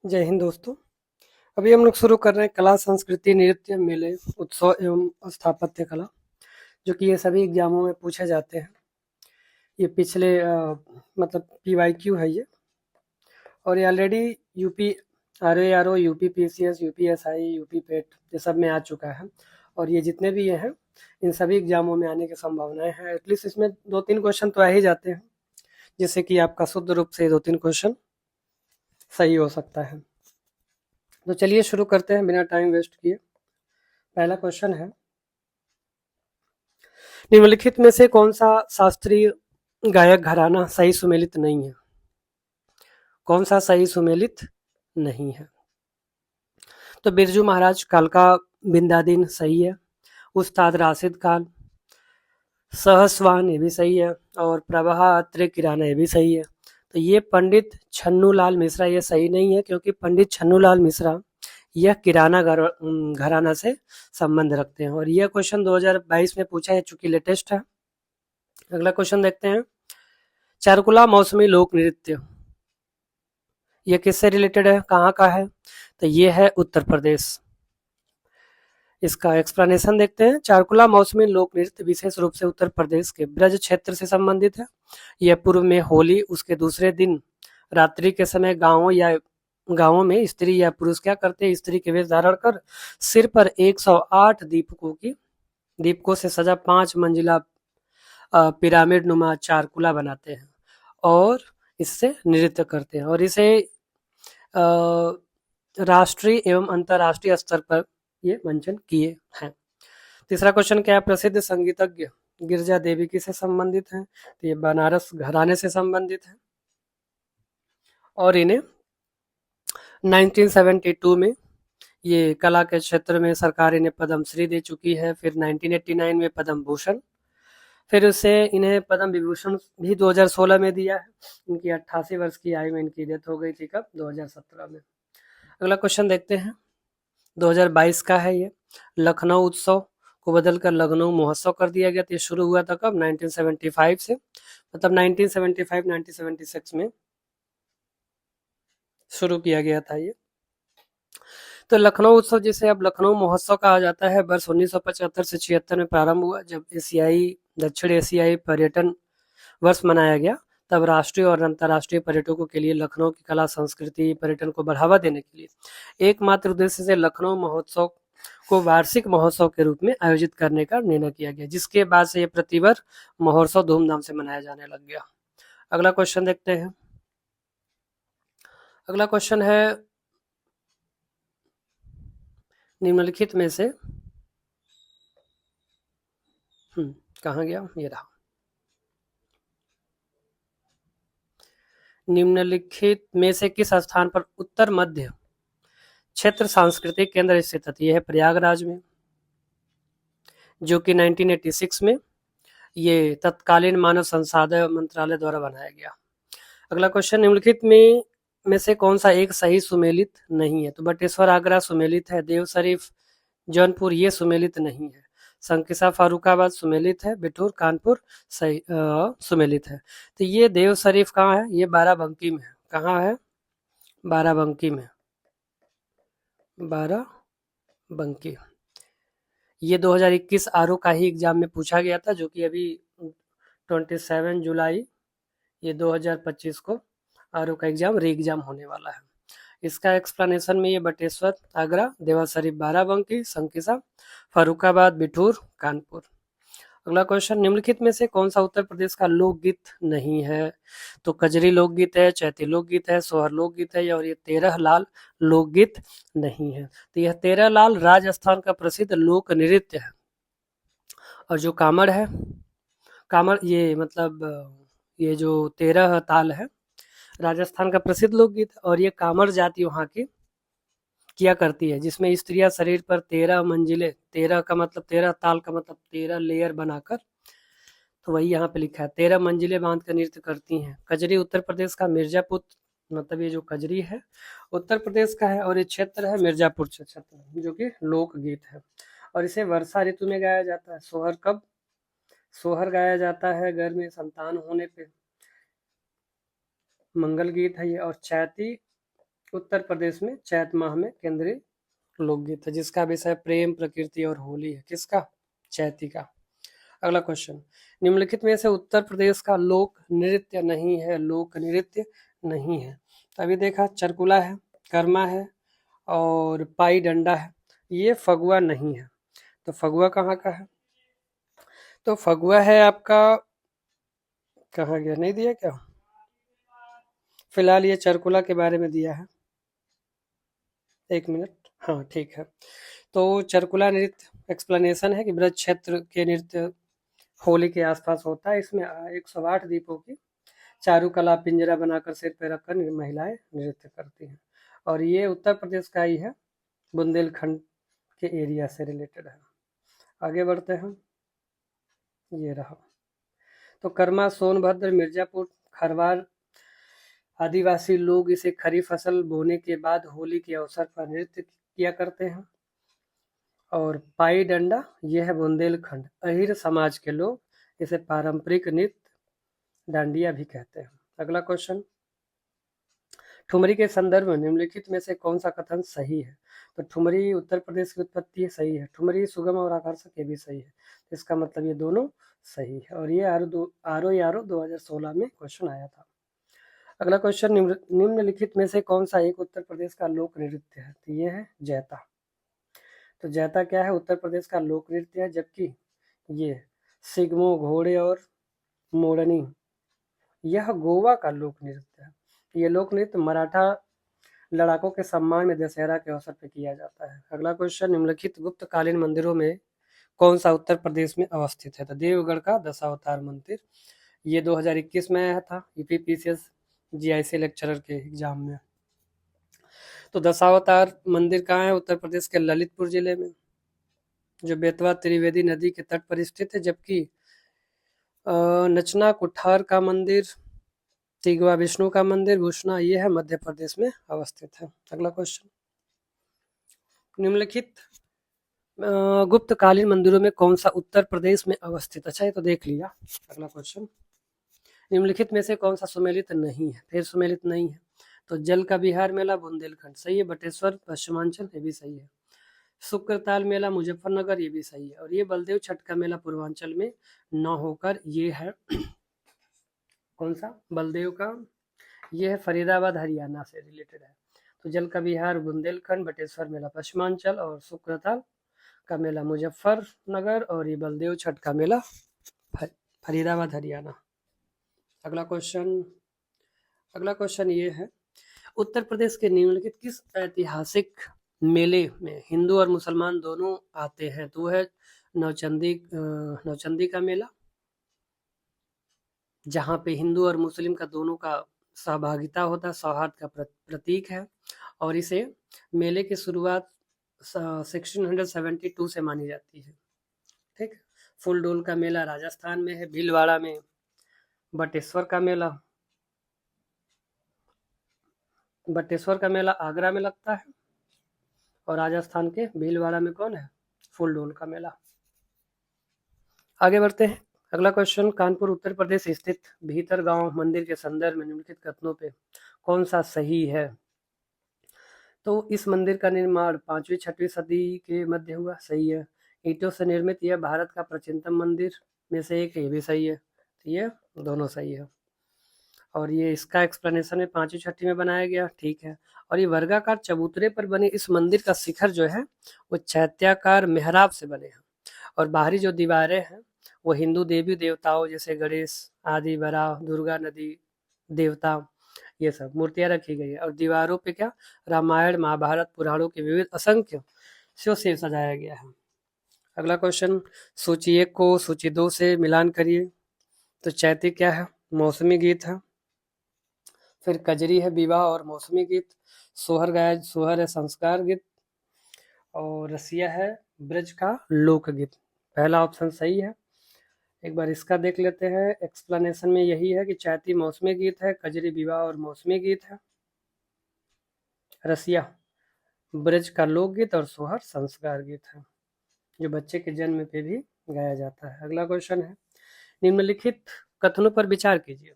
जय हिंद दोस्तों। अभी हम लोग शुरू कर रहे हैं कला संस्कृति नृत्य मेले उत्सव एवं स्थापत्य कला, जो कि ये सभी एग्जामों में पूछे जाते हैं। ये पिछले मतलब PYQ है ये, और ये already UP RARO, UP PCS, UPSI, UP PET ये सब में आ चुका है। और ये जितने भी ये हैं, इन सभी एग्जामों में आने की संभावनाएं हैं। एटलीस्ट इसमें 2-3 क्वेश्चन तो आ ही जाते हैं, जिससे कि आपका शुद्ध रूप से 2-3 क्वेश्चन सही हो सकता है। तो चलिए शुरू करते हैं बिना टाइम वेस्ट किए। पहला क्वेश्चन है, निम्नलिखित में से कौन सा शास्त्रीय गायक घराना सही सुमेलित नहीं है? कौन सा सही सुमेलित नहीं है? तो बिरजू महाराज कालका बिंदादिन सही है, उस्ताद राशिद खान, सहसवान ये भी सही है, और प्रभा अत्रे किराना ये भी सही है। तो ये पंडित छन्नूलाल मिश्रा ये सही नहीं है, क्योंकि पंडित छन्नूलाल मिश्रा यह किराना घराना से संबंध रखते हैं। और यह क्वेश्चन 2022 में पूछा है, चूंकि लेटेस्ट है। अगला क्वेश्चन देखते हैं, चारकुला मौसमी लोक नृत्य ये किससे रिलेटेड है, कहाँ का है? तो ये है उत्तर प्रदेश। इसका एक्सप्लेनेशन देखते हैं। चारकुला मौसमी लोक नृत्य विशेष रूप से उत्तर प्रदेश के ब्रज क्षेत्र से संबंधित है। यह पूर्व में होली उसके दूसरे दिन रात्रि के समय गांवों में स्त्री या पुरुष क्या करते हैं, स्त्री के वेश धारण कर सिर पर 108 दीपकों से सजा 5 मंजिला पिरामिड नुमा चारकुला बनाते हैं और इससे नृत्य करते हैं, और इसे राष्ट्रीय एवं अंतर्राष्ट्रीय स्तर पर ये मंचन किए हैं। तीसरा क्वेश्चन क्या है, प्रसिद्ध संगीतज्ञ गिरजा देवी किससे संबंधित है? तो ये बनारस घराने से संबंधित है, और इन्हें 1972 में ये कला के क्षेत्र में सरकार इन्हें पद्मश्री दे चुकी है। फिर 1989 में पद्म भूषण, फिर उससे इन्हें पद्म विभूषण भी 2016 में दिया है। इनकी 88 वर्ष की आयु में इनकी डेथ हो गई थी, कब? 2017 में। अगला क्वेश्चन देखते हैं, 2022 का है ये। लखनऊ उत्सव को बदलकर लखनऊ महोत्सव कर दिया गया। तो ये शुरू हुआ था कब? 1975 से, मतलब 1976 में शुरू किया गया था ये। तो लखनऊ उत्सव, जिसे अब लखनऊ महोत्सव कहा जाता है, वर्ष 1975 से 76 में प्रारंभ हुआ, जब दक्षिण एशियाई पर्यटन वर्ष मनाया गया। तब राष्ट्रीय और अंतर्राष्ट्रीय पर्यटकों के लिए लखनऊ की कला संस्कृति पर्यटन को बढ़ावा देने के लिए एकमात्र उद्देश्य से लखनऊ महोत्सव को वार्षिक महोत्सव के रूप में आयोजित करने का निर्णय किया गया, जिसके बाद से ये प्रतिवर्ष महोत्सव धूमधाम से मनाया जाने लग गया। अगला क्वेश्चन देखते हैं। अगला क्वेश्चन है, निम्नलिखित में से कहाँ गया, ये रहा। निम्नलिखित में से किस स्थान पर उत्तर मध्य क्षेत्र सांस्कृतिक केंद्र स्थित है? यह है प्रयागराज में, जो कि 1986 में ये तत्कालीन मानव संसाधन मंत्रालय द्वारा बनाया गया। अगला क्वेश्चन, निम्नलिखित में से कौन सा एक सही सुमेलित नहीं है? तो बटेश्वर आगरा सुमेलित है, देव शरीफ जौनपुर ये सुमेलित नहीं है, संकिसा फारुखाबाद सुमेलित है, बिठूर कानपुर सही सुमेलित है। तो ये देव शरीफ कहाँ है? ये बाराबंकी में है। कहाँ है? बाराबंकी में, बाराबंकी। ये 2021 आरओ का ही एग्जाम में पूछा गया था, जो कि अभी 27 जुलाई ये 2025 को आरओ का एग्जाम री एग्जाम होने वाला है। इसका एक्सप्लेनेशन में ये बटेश्वर आगरा, देवा शरीफ बाराबंकी, संकिसा फर्रुखाबाद, बिठूर कानपुर। अगला क्वेश्चन, निम्नलिखित में से कौन सा उत्तर प्रदेश का लोकगीत नहीं है? तो कजरी लोकगीत है, चैती लोकगीत है, सोहर लोकगीत है, और ये 13 लाल लोकगीत नहीं है। तो यह 13 लाल राजस्थान का प्रसिद्ध लोक नृत्य है। और जो कामड़ है, कामड़ ये मतलब ये जो 13 ताल है, राजस्थान का प्रसिद्ध लोकगीत, और ये कामड़ जाति वहाँ की किया करती है, जिसमें स्त्रियां शरीर पर 13 मंजिले, 13 का मतलब 13 ताल का मतलब 13 लेयर बनाकर, तो वही यहाँ पे लिखा है, 13 मंजिलें बांध कर नृत्य करती हैं। कजरी उत्तर प्रदेश का मिर्जापुर, मतलब ये जो कजरी है उत्तर प्रदेश का है, और ये क्षेत्र है मिर्जापुर क्षेत्र, जो कि लोकगीत है, और इसे वर्षा ऋतु में गाया जाता है। सोहर कब? सोहर गाया जाता है घर में संतान होने पे, मंगल गीत है ये। और चैती उत्तर प्रदेश में चैत माह में केंद्रीय लोकगीत है जिसका विषय प्रेम, प्रकृति और होली है। किसका? चैती का। अगला क्वेश्चन, निम्नलिखित में से उत्तर प्रदेश का लोक नृत्य नहीं है, लोक नृत्य नहीं है। अभी देखा, चरकुला है, कर्मा है और पाई डंडा है। ये फगुआ नहीं है। तो फगुआ कहाँ का है? तो फगुआ है आपका, कहाँ गया, नहीं दिया क्या? फिलहाल ये चरकुला के बारे में दिया है। एक मिनट, हाँ ठीक है। तो चरकुला नृत्य एक्सप्लेनेशन है कि ब्रज क्षेत्र के नृत्य होली के आसपास होता है। इसमें 108 दीपों की चारुकला पिंजरा बनाकर सिर पे रखकर महिलाएं नृत्य करती हैं और ये उत्तर प्रदेश का ही है, बुंदेलखंड के एरिया से रिलेटेड है। आगे बढ़ते हैं, ये रहा। तो कर्मा, सोनभद्र, मिर्जापुर, खरवार आदिवासी लोग इसे खरीफ फसल बोने के बाद होली के अवसर पर नृत्य किया करते हैं। और पाई डंडा, यह है बुंदेलखंड अहिर समाज के लोग इसे पारंपरिक नृत्य डांडिया भी कहते हैं। अगला क्वेश्चन, ठुमरी के संदर्भ में निम्नलिखित में से कौन सा कथन सही है? तो ठुमरी उत्तर प्रदेश की उत्पत्ति है, सही है। ठुमरी सुगम और आकर्षक, ये भी सही है। इसका मतलब ये दोनों सही है और ये आर 2016 में क्वेश्चन आया था। अगला क्वेश्चन, निम्नलिखित में से कौन सा एक उत्तर प्रदेश का लोक नृत्य है? तो ये है जैता। तो जैता क्या है? उत्तर प्रदेश का लोक नृत्य है, जबकि ये सिगमो, घोड़े और मोरनी, यह गोवा का लोक नृत्य है। ये लोक नृत्य मराठा लड़ाकों के सम्मान में दशहरा के अवसर पर किया जाता है। अगला क्वेश्चन, निम्नलिखित गुप्तकालीन मंदिरों में कौन सा उत्तर प्रदेश में अवस्थित है? तो देवगढ़ का दशावतार मंदिर, ये 2021 में आया था यूपीपीसीएस जीआईसी लेक्चरर के एग्जाम में। तो दशावतार मंदिर कहाँ है? उत्तर प्रदेश के ललितपुर जिले में, जो बेतवा त्रिवेदी नदी के तट पर स्थित है। जबकि नचना कुठार का मंदिर, तिगवा विष्णु का मंदिर, भूषणा, ये है मध्य प्रदेश में अवस्थित है। अगला क्वेश्चन, निम्नलिखित गुप्तकालीन मंदिरों में कौन सा उत्तर प्रदेश में अवस्थित? अच्छा, ये तो देख लिया। अगला क्वेश्चन, निम्नलिखित में से कौन सा सुमेलित नहीं है? फिर सुमेलित नहीं है। तो जल का बिहार मेला बुंदेलखंड, सही है। बटेश्वर पश्चिमांचल, ये भी सही है। शुक्रताल मेला मुजफ्फरनगर, ये भी सही है। और ये बलदेव छठ का मेला पूर्वांचल में न होकर ये है कौन सा? बलदेव का, ये है फरीदाबाद हरियाणा से रिलेटेड है। तो जल का बिहार बुंदेलखंड, बटेश्वर मेला पश्चिमांचल और शुक्रताल का मेला मुजफ्फरनगर और ये बलदेव छठ का मेला फरीदाबाद हरियाणा। अगला क्वेश्चन ये है, उत्तर प्रदेश के निम्नलिखित किस ऐतिहासिक मेले में हिंदू और मुसलमान दोनों आते हैं? तो है नौचंदी का मेला, जहाँ पे हिंदू और मुस्लिम का दोनों का सहभागिता होता है, सौहार्द का प्रतीक है। और इसे मेले की शुरुआत 1672 से मानी जाती है। ठीक। फुलडोल का मेला राजस्थान में है, भीलवाड़ा में। बटेश्वर का मेला आगरा में लगता है और राजस्थान के भीलवाड़ा में कौन है? फुलडोल का मेला। आगे बढ़ते हैं। अगला क्वेश्चन, कानपुर उत्तर प्रदेश स्थित भीतरगांव मंदिर के संदर्भ में निम्नलिखित कथनों पे कौन सा सही है? तो इस मंदिर का निर्माण 5वीं-6वीं सदी के मध्य हुआ, सही है। ईंटों से निर्मित यह भारत का प्राचीनतम मंदिर में से एक है, ये भी सही है। तो ये दोनों सही है। और ये इसका एक्सप्लेनेशन है 5वीं-6वीं में बनाया गया, ठीक है। और ये वर्गाकार चबूतरे पर बने इस मंदिर का शिखर जो है वो चैत्याकार मेहराब से बने हैं और बाहरी जो दीवारें हैं वो हिंदू देवी देवताओं जैसे गणेश आदि, बराह, दुर्गा नदी देवता, ये सब मूर्तियां रखी गई है। और दीवारों पे क्या? रामायण, महाभारत, पुराणों के विविध असंख्य से सजाया गया है। अगला क्वेश्चन, सूची 1 को सूची 2 से मिलान करिए। तो चैती क्या है? मौसमी गीत है। फिर कजरी है विवाह और मौसमी गीत। सोहर है संस्कार गीत। और रसिया है ब्रज का लोकगीत। पहला ऑप्शन सही है। एक बार इसका देख लेते हैं। एक्सप्लेनेशन में यही है कि चैती मौसमी गीत है, कजरी विवाह और मौसमी गीत है, रसिया ब्रज का लोकगीत और सोहर संस्कार गीत है, जो बच्चे के जन्म पे भी गाया जाता है। अगला क्वेश्चन है, निम्नलिखित कथनों पर विचार कीजिए।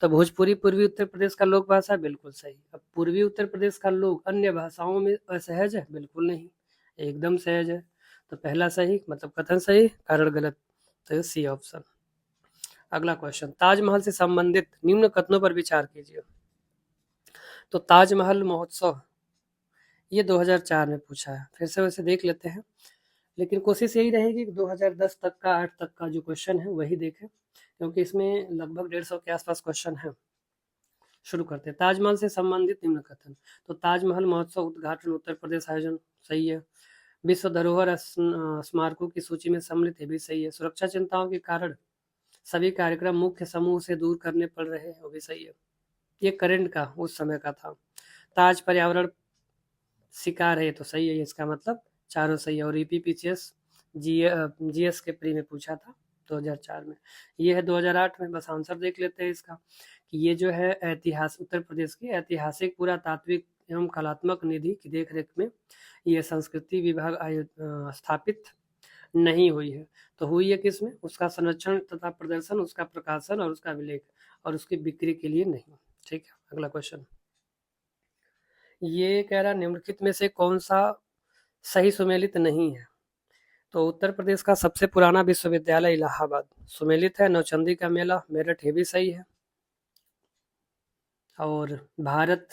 तो भोजपुरी पूर्वी उत्तर प्रदेश का लोक भाषा है, बिल्कुल सही। अब पूर्वी उत्तर प्रदेश का लोग अन्य भाषाओं में असहज है, बिल्कुल नहीं, एकदम सहज है। तो पहला सही, मतलब कथन सही, कारण गलत, तो सी ऑप्शन। अगला क्वेश्चन, ताजमहल से संबंधित निम्न कथनों पर विचार कीजिए। तो ताजमहल महोत्सव ये 2004 में पूछा है, फिर से वैसे देख लेते हैं, लेकिन कोशिश यही रहेगी कि 2010 तक का 8 तक का जो क्वेश्चन है वही देखें, क्योंकि इसमें लगभग 150 के आसपास क्वेश्चन है। शुरू करते हैं, ताजमहल से संबंधित निम्न कथन। तो ताजमहल महोत्सव उद्घाटन उत्तर प्रदेश आयोजन, सही है। विश्व धरोहर स्मारकों की सूची में सम्मिलित है, भी सही है। सुरक्षा चिंताओं के कारण सभी कार्यक्रम मुख्य समूह से दूर करने पड़ रहे हैं, वो भी सही है। ये करंट का उस समय का था। ताज पर्यावरण शिकार है, तो सही है, इसका मतलब चारों सही है। और ईपीपीसीएस जीएस के प्री में पूछा था 2004 में। ये है 2008 में, बस आंसर देख लेते हैं इसका कि ये जो है ऐतिहासिक उत्तर प्रदेश की ऐतिहासिक पुरातात्विक एवं कलात्मक निधि की देखरेख में ये संस्कृति विभाग स्थापित नहीं हुई है। तो हुई है किसमें? उसका संरक्षण तथा प्रदर्शन, उसका प्रकाशन और उसका विलेख, और उसकी बिक्री के लिए नहीं। ठीक है, अगला क्वेश्चन, ये कह रहा निम्नलिखित में से कौन सा सही सुमेलित नहीं है? तो उत्तर प्रदेश का सबसे पुराना विश्वविद्यालय इलाहाबाद सुमेलित है। नौचंदी का मेला मेरठ, ये भी सही है। और भारत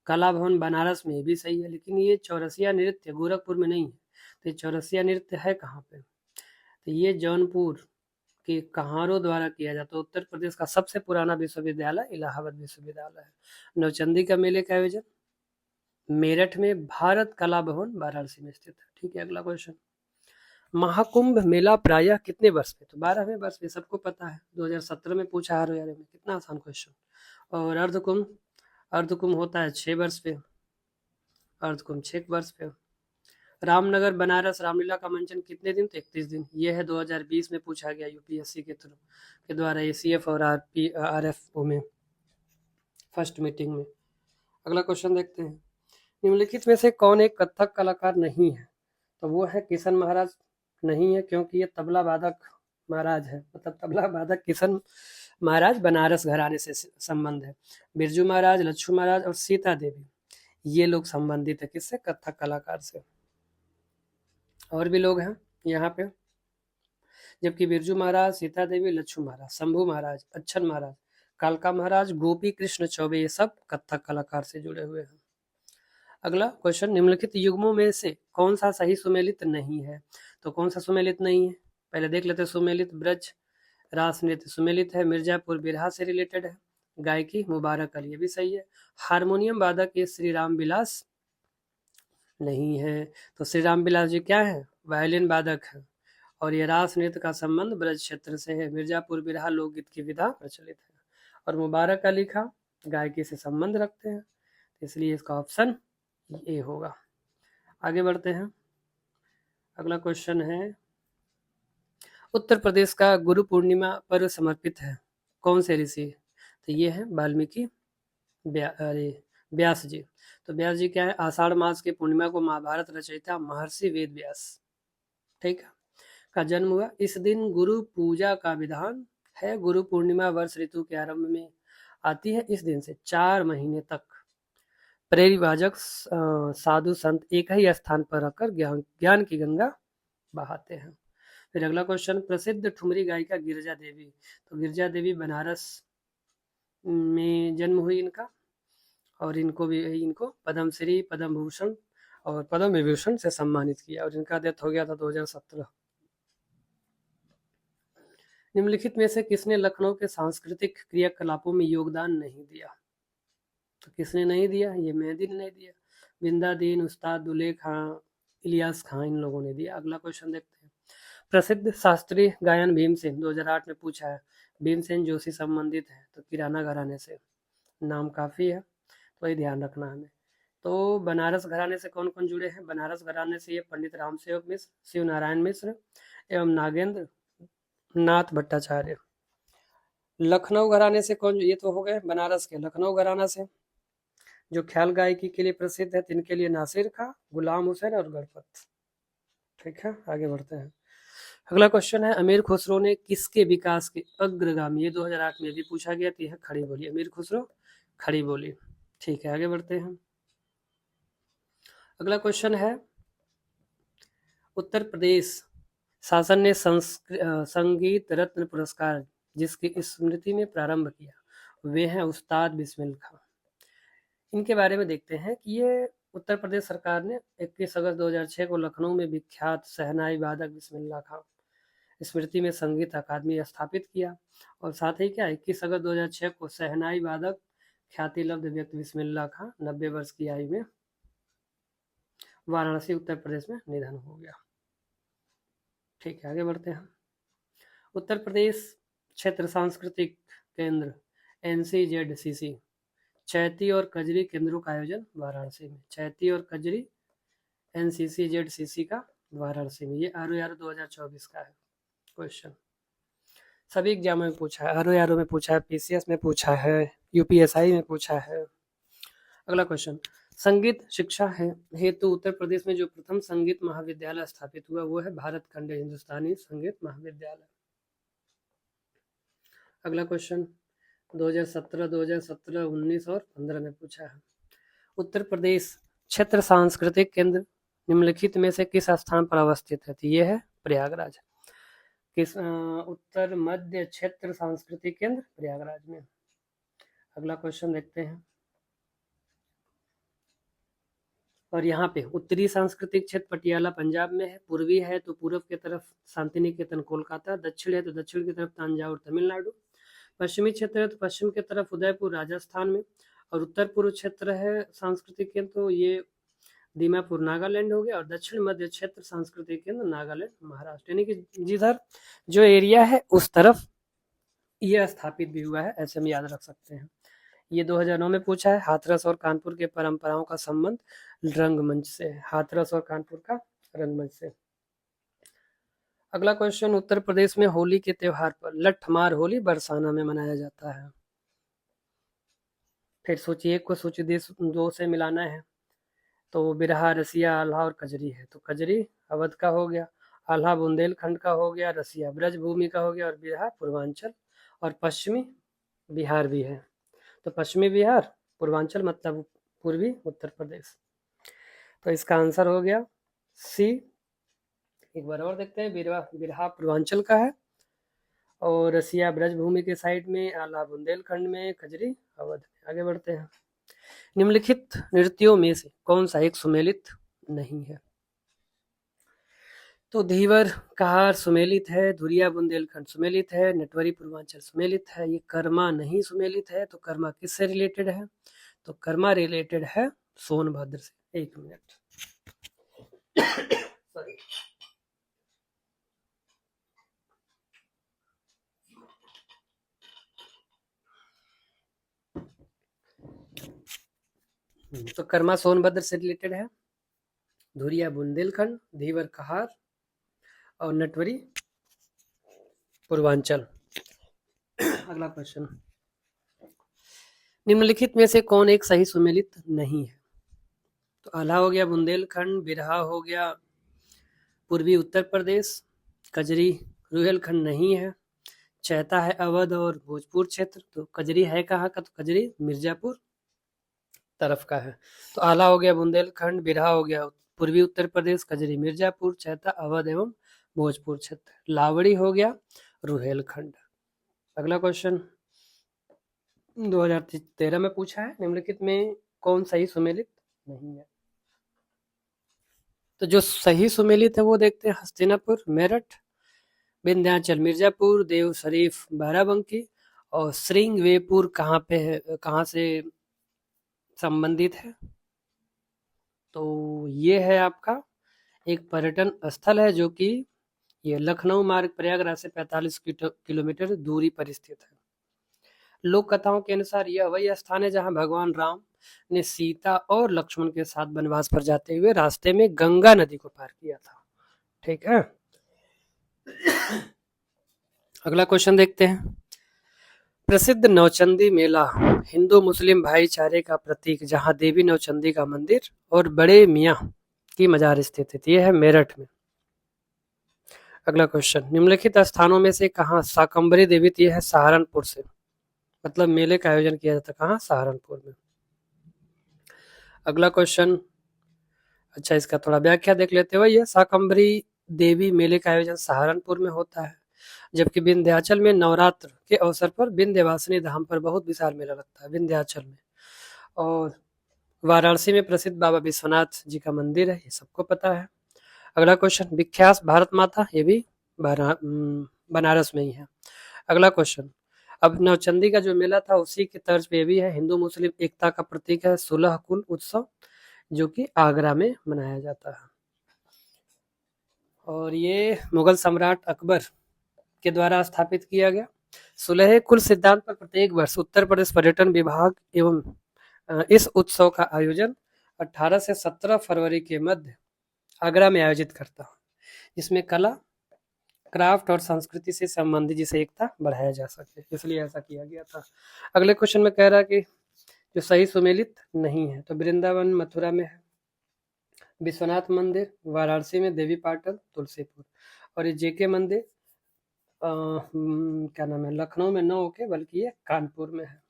कला भवन बनारस में, ये भी सही है। लेकिन ये चौरसिया नृत्य गोरखपुर में नहीं है, तो ये चौरसिया नृत्य है कहाँ पे? तो ये जौनपुर के कहारों द्वारा किया जाता है। उत्तर प्रदेश का सबसे पुराना विश्वविद्यालय इलाहाबाद विश्वविद्यालय है। नौचंदी का मेले का आयोजन मेरठ में भारत कला भवन वाराणसी में स्थित है। ठीक है, अगला क्वेश्चन, महाकुंभ मेला प्रायः कितने वर्ष में? तो 12वें वर्ष में, सबको पता है, 2017 में पूछा है में, कितना आसान क्वेश्चन। और अर्धकुंभ होता है 6 वर्ष पे, अर्धकुंभ 6 वर्ष पे। रामनगर बनारस रामलीला का मंचन कितने दिन? तो 31 दिन। ये है 2020 में पूछा गया यूपीएससी के थ्रू के द्वारा एसीएफ और आरएफओ में फर्स्ट मीटिंग में। अगला क्वेश्चन देखते हैं, निम्नलिखित में से कौन एक कथक कलाकार नहीं है? तो वो है किशन महाराज, नहीं है, क्योंकि ये तबला वादक महाराज है, मतलब तबला वादक किशन महाराज बनारस घराने से संबंध है। बिरजू महाराज, लच्छू महाराज और सीता देवी, ये लोग संबंधित है किससे? कथक कलाकार से। और भी लोग हैं यहाँ पे, जबकि बिरजू महाराज, सीता देवी, लच्छू महाराज, शंभू महाराज, अच्छन महाराज, कालका महाराज, गोपी कृष्ण चौबे, ये सब कथक कलाकार से जुड़े हुए हैं। अगला क्वेश्चन, निम्नलिखित युग्मों में से कौन सा सही सुमेलित नहीं है? तो कौन सा सुमेलित नहीं है? पहले देख लेते हैं। सुमेलित ब्रज रास नृत्य सुमेलित है, मिर्जापुर बिरहा से रिलेटेड है। गायकी मुबारक अली, ये भी सही है। हारमोनियम वादक ये श्री राम बिलास नहीं है, तो श्री राम बिलास जी क्या है? वायलिन वादक है। और ये रास नृत्य का संबंध ब्रज क्षेत्र से है। मिर्जापुर बिरहा लोकगीत की विधा प्रचलित है। और मुबारक अली खां गायकी से संबंध रखते हैं, इसलिए इसका ऑप्शन ए होगा। आगे बढ़ते हैं, अगला क्वेश्चन है, उत्तर प्रदेश का गुरु पूर्णिमा पर्व समर्पित है कौन से ऋषि? तो ये है वाल्मीकि व्यास जी। तो व्यास जी क्या है? आषाढ़ मास की पूर्णिमा को महाभारत रचयिता महर्षि वेद व्यास, ठीक है, का जन्म हुआ। इस दिन गुरु पूजा का विधान है। गुरु पूर्णिमा वर्ष ऋतु के आरंभ में आती है। इस दिन से 4 महीने तक परिव्राजक साधु संत एक ही स्थान पर रहकर ज्ञान की गंगा बहाते हैं। फिर अगला क्वेश्चन, प्रसिद्ध ठुमरी गायिका गिरजा देवी। तो गिरजा देवी बनारस में जन्म हुई इनका, और इनको पद्मश्री, पद्म भूषण और पद्म विभूषण से सम्मानित किया, और इनका डेथ हो गया था 2017। निम्नलिखित में से किसने लखनऊ के सांस्कृतिक क्रियाकलापों में योगदान नहीं दिया? तो किसने नहीं दिया? ये मेहदी ने नहीं दिया, बिंदादीन, उस्ताद दुल्हे खां, इलियास खां, इन लोगों ने दिया। अगला क्वेश्चन देखते हैं, प्रसिद्ध शास्त्रीय गायन भीमसेन 2008 में पूछा है। भीमसेन जोशी संबंधित है तो किराना घराने से, नाम काफी है तो ये ध्यान रखना हमें। तो बनारस घराने से कौन कौन जुड़े हैं? बनारस घराने से ये पंडित रामसेवक मिश्र, शिव नारायण मिश्र एवं नागेंद्र नाथ भट्टाचार्य। लखनऊ घराने से कौन? ये तो हो गए बनारस के। लखनऊ घराना से जो ख्याल गायकी के लिए प्रसिद्ध है, तिनके लिए नासिर खां, गुलाम हुसैन और गणपत। ठीक है, आगे बढ़ते हैं। अगला क्वेश्चन है, अमीर खुसरो ने किसके विकास के अग्रगामी, ये 2008 में भी पूछा गया था, खड़ी बोली, अमीर खुसरो खड़ी बोली। ठीक है, आगे बढ़ते हैं। अगला क्वेश्चन है, उत्तर प्रदेश शासन ने संगीत रत्न पुरस्कार जिसकी स्मृति में प्रारंभ किया, वे हैं उस्ताद बिस्मिल खां। इनके बारे में देखते हैं कि ये उत्तर प्रदेश सरकार ने 21 अगस्त 2006 को लखनऊ में विख्यात शहनाई वादक बिस्मिल्लाह खां स्मृति में संगीत अकादमी स्थापित किया, और साथ ही क्या 21 अगस्त 2006 को शहनाई वादक ख्याति लब्ध व्यक्ति बिस्मिल्लाह खां 90 वर्ष की आयु में वाराणसी उत्तर प्रदेश में निधन हो गया। ठीक है, आगे बढ़ते हैं। उत्तर प्रदेश क्षेत्र सांस्कृतिक केंद्र NCZCC चैती और कजरी केंद्रों का आयोजन वाराणसी में, चैती और कजरी NCCZCC का वाराणसी में। ये ROR 2024 का है क्वेश्चन, सभी एग्जामों में पूछा है, ROR में पूछा है, PCS में पूछा है, UPSI में पूछा है। अगला क्वेश्चन, संगीत शिक्षा है हेतु उत्तर प्रदेश में जो प्रथम संगीत महाविद्यालय स्थापित हुआ वो है भारत खंड हिंदुस्तानी संगीत महाविद्यालय। अगला क्वेश्चन 2017, 19 और 15 में पूछा है, उत्तर प्रदेश क्षेत्र सांस्कृतिक केंद्र निम्नलिखित में से किस स्थान पर अवस्थित है? तो ये है प्रयागराज। किस उत्तर मध्य क्षेत्र सांस्कृतिक केंद्र प्रयागराज में। अगला क्वेश्चन देखते हैं, और यहाँ पे उत्तरी सांस्कृतिक क्षेत्र पटियाला पंजाब में है, पूर्वी है तो पूर्व की तरफ शांति निकेतन कोलकाता, दक्षिण है तो दक्षिण की तरफ तंजावुर तमिलनाडु, पश्चिमी क्षेत्र है तो पश्चिम की तरफ उदयपुर राजस्थान में, और उत्तर पूर्व क्षेत्र है सांस्कृतिक केंद्र तो ये दीमापुर नागालैंड हो गया, और दक्षिण मध्य क्षेत्र सांस्कृतिक केंद्र नागालैंड महाराष्ट्र। यानी कि जिधर जो एरिया है उस तरफ ये स्थापित भी हुआ है, ऐसे हम याद रख सकते हैं। ये 2009 में पूछा है, हाथरस और कानपुर के परंपराओं का संबंध रंगमंच से, हाथरस और कानपुर का रंगमंच से। अगला क्वेश्चन, उत्तर प्रदेश में होली के त्योहार पर लठमार होली बरसाना में मनाया जाता है। फिर सूची 1 को सूची 2 से मिलाना है, तो बिरहा, रसिया, आल्हा और कजरी है, तो कजरी अवध का हो गया, आल्हा बुंदेलखंड का हो गया, रसिया ब्रजभूमि का हो गया, और बिरहा पूर्वांचल और पश्चिमी बिहार भी है, तो पश्चिमी बिहार पूर्वांचल मतलब पूर्वी उत्तर प्रदेश। तो इसका आंसर हो गया सी। एक बार और देखते हैं, बिरहा पूर्वांचल का है, और रसिया ब्रजभूमि के साइड में, आला बुंदेलखंड में, कजरी अवध में। आगे बढ़ते हैं, निम्नलिखित नृत्यों में से कौन सा एक सुमेलित नहीं है? तो धीवर कहार सुमेलित है, धुरिया बुंदेलखंड सुमेलित है, नटवरी पूर्वांचल सुमेलित है, ये कर्मा नहीं सुमेलित है। तो कर्मा किससे रिलेटेड है? तो कर्मा रिलेटेड है सोनभद्र से। 1 मिनट सॉरी। तो कर्मा सोनभद्र से रिलेटेड है, धुरिया बुंदेलखंड, धीवर कहार और नटवरी पूर्वांचल। अगला क्वेश्चन, निम्नलिखित में से कौन एक सही सुमेलित नहीं है? तो आल्हा हो गया बुंदेलखंड, बिरहा हो गया पूर्वी उत्तर प्रदेश, कजरी रुहेलखंड नहीं है, चैता है अवध और भोजपुर क्षेत्र। तो कजरी है कहाँ का? तो कजरी मिर्जापुर तरफ का है। तो आल्हा हो गया बुंदेलखंड, बिरहा हो गया पूर्वी उत्तर प्रदेश, कजरी मिर्जापुर, चैता अवध एवं भोजपुर क्षेत्र, लावड़ी हो गया रुहेलखंड। अगला क्वेश्चन 2013 में पूछा है, निम्नलिखित में कौन सही सुमेलित नहीं है? तो जो सही सुमेलित है वो देखते हैं, हस्तिनापुर मेरठ, विंध्याचल मिर्जापुर, देव शरीफ बाराबंकी, और श्रृंगवेपुर कहाँ पे है, कहाँ से संबंधित है? तो ये है आपका एक पर्यटन स्थल है जो कि ये लखनऊ मार्ग प्रयागराज से 45 किलोमीटर दूरी पर स्थित है। लोक कथाओं के अनुसार यह वही स्थान है जहां भगवान राम ने सीता और लक्ष्मण के साथ वनवास पर जाते हुए रास्ते में गंगा नदी को पार किया था। ठीक है, अगला क्वेश्चन देखते हैं, प्रसिद्ध नौचंदी मेला हिंदू मुस्लिम भाईचारे का प्रतीक जहां देवी नौचंदी का मंदिर और बड़े मियाँ की मजार स्थित है, यह है मेरठ में। अगला क्वेश्चन, निम्नलिखित स्थानों में से कहाँ शाकंभरी देवी, तो यह है सहारनपुर से, मतलब मेले का आयोजन किया जाता है कहाँ, सहारनपुर में। अगला क्वेश्चन, अच्छा इसका थोड़ा व्याख्या देख लेते हो। यह शाकंभरी देवी मेले का आयोजन सहारनपुर में होता है, जबकि विंध्याचल में नवरात्र के अवसर पर विंध्यवासिनी धाम पर बहुत विशाल मेला लगता है विंध्याचल में। और वाराणसी में प्रसिद्ध बाबा विश्वनाथ जी का मंदिर है, ये सबको पता है। अगला क्वेश्चन, विख्यात भारत माता, ये भी बनारस में ही है। अगला क्वेश्चन, अब नवचंदी का जो मेला था उसी की तर्ज पे भी है, हिंदू मुस्लिम एकता का प्रतीक है, 16 कुल उत्सव, जो कि आगरा में मनाया जाता है। और ये मुगल सम्राट अकबर के द्वारा स्थापित किया गया। 16 कुल सिद्धांत पर प्रत्येक वर्ष उत्तर प्रदेश पर्यटन विभाग एवं इस उत्सव का आयोजन 18 से 17 फरवरी के मध्य आगरा में आयोजित करता है, जिसमें कला, क्राफ्ट और संस्कृति से संबंधित जिसे एकता बढ़ाया जा सके, इसलिए ऐसा किया गया था। अगले क्वेश्चन में कह रहा है कि जो सही सुमेलित नहीं है, तो वृंदावन मथुरा में है, विश्वनाथ मंदिर वाराणसी में, देवी पाटन तुलसीपुर, और ये जेके मंदिर क्या नाम है, लखनऊ में न होके बल्कि ये कानपुर में है।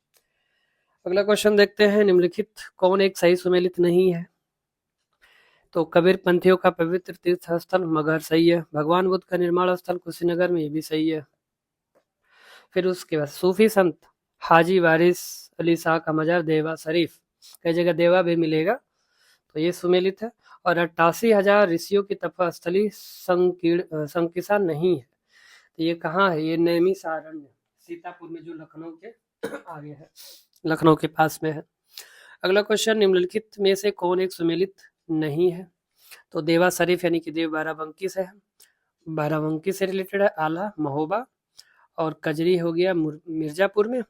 अगला क्वेश्चन देखते हैं, निम्नलिखित कौन एक सही सुमेलित नहीं है, तो कबीर पंथियों का पवित्र तीर्थ स्थल मगहर सही है, भगवान बुद्ध का निर्माण स्थल कुशीनगर में, ये भी सही है। फिर उसके बाद सूफी संत हाजी वारिस अली शाह का मजार देवा शरीफ, कई जगह देवा भी मिलेगा, तो ये सुमेलित है। और 88,000 ऋषियों की तपस्थली संकिसा नहीं है, तो ये कहाँ है, ये नैमिषारण्य सीतापुर में, जो लखनऊ के आगे है, लखनऊ के पास में है। अगला क्वेश्चन, निम्नलिखित में से कौन एक सुमेलित नहीं है, तो देवा शरीफ यानी कि देव बाराबंकी से है, बाराबंकी से रिलेटेड है, आला महोबा, और कजरी हो गया मिर्जापुर में,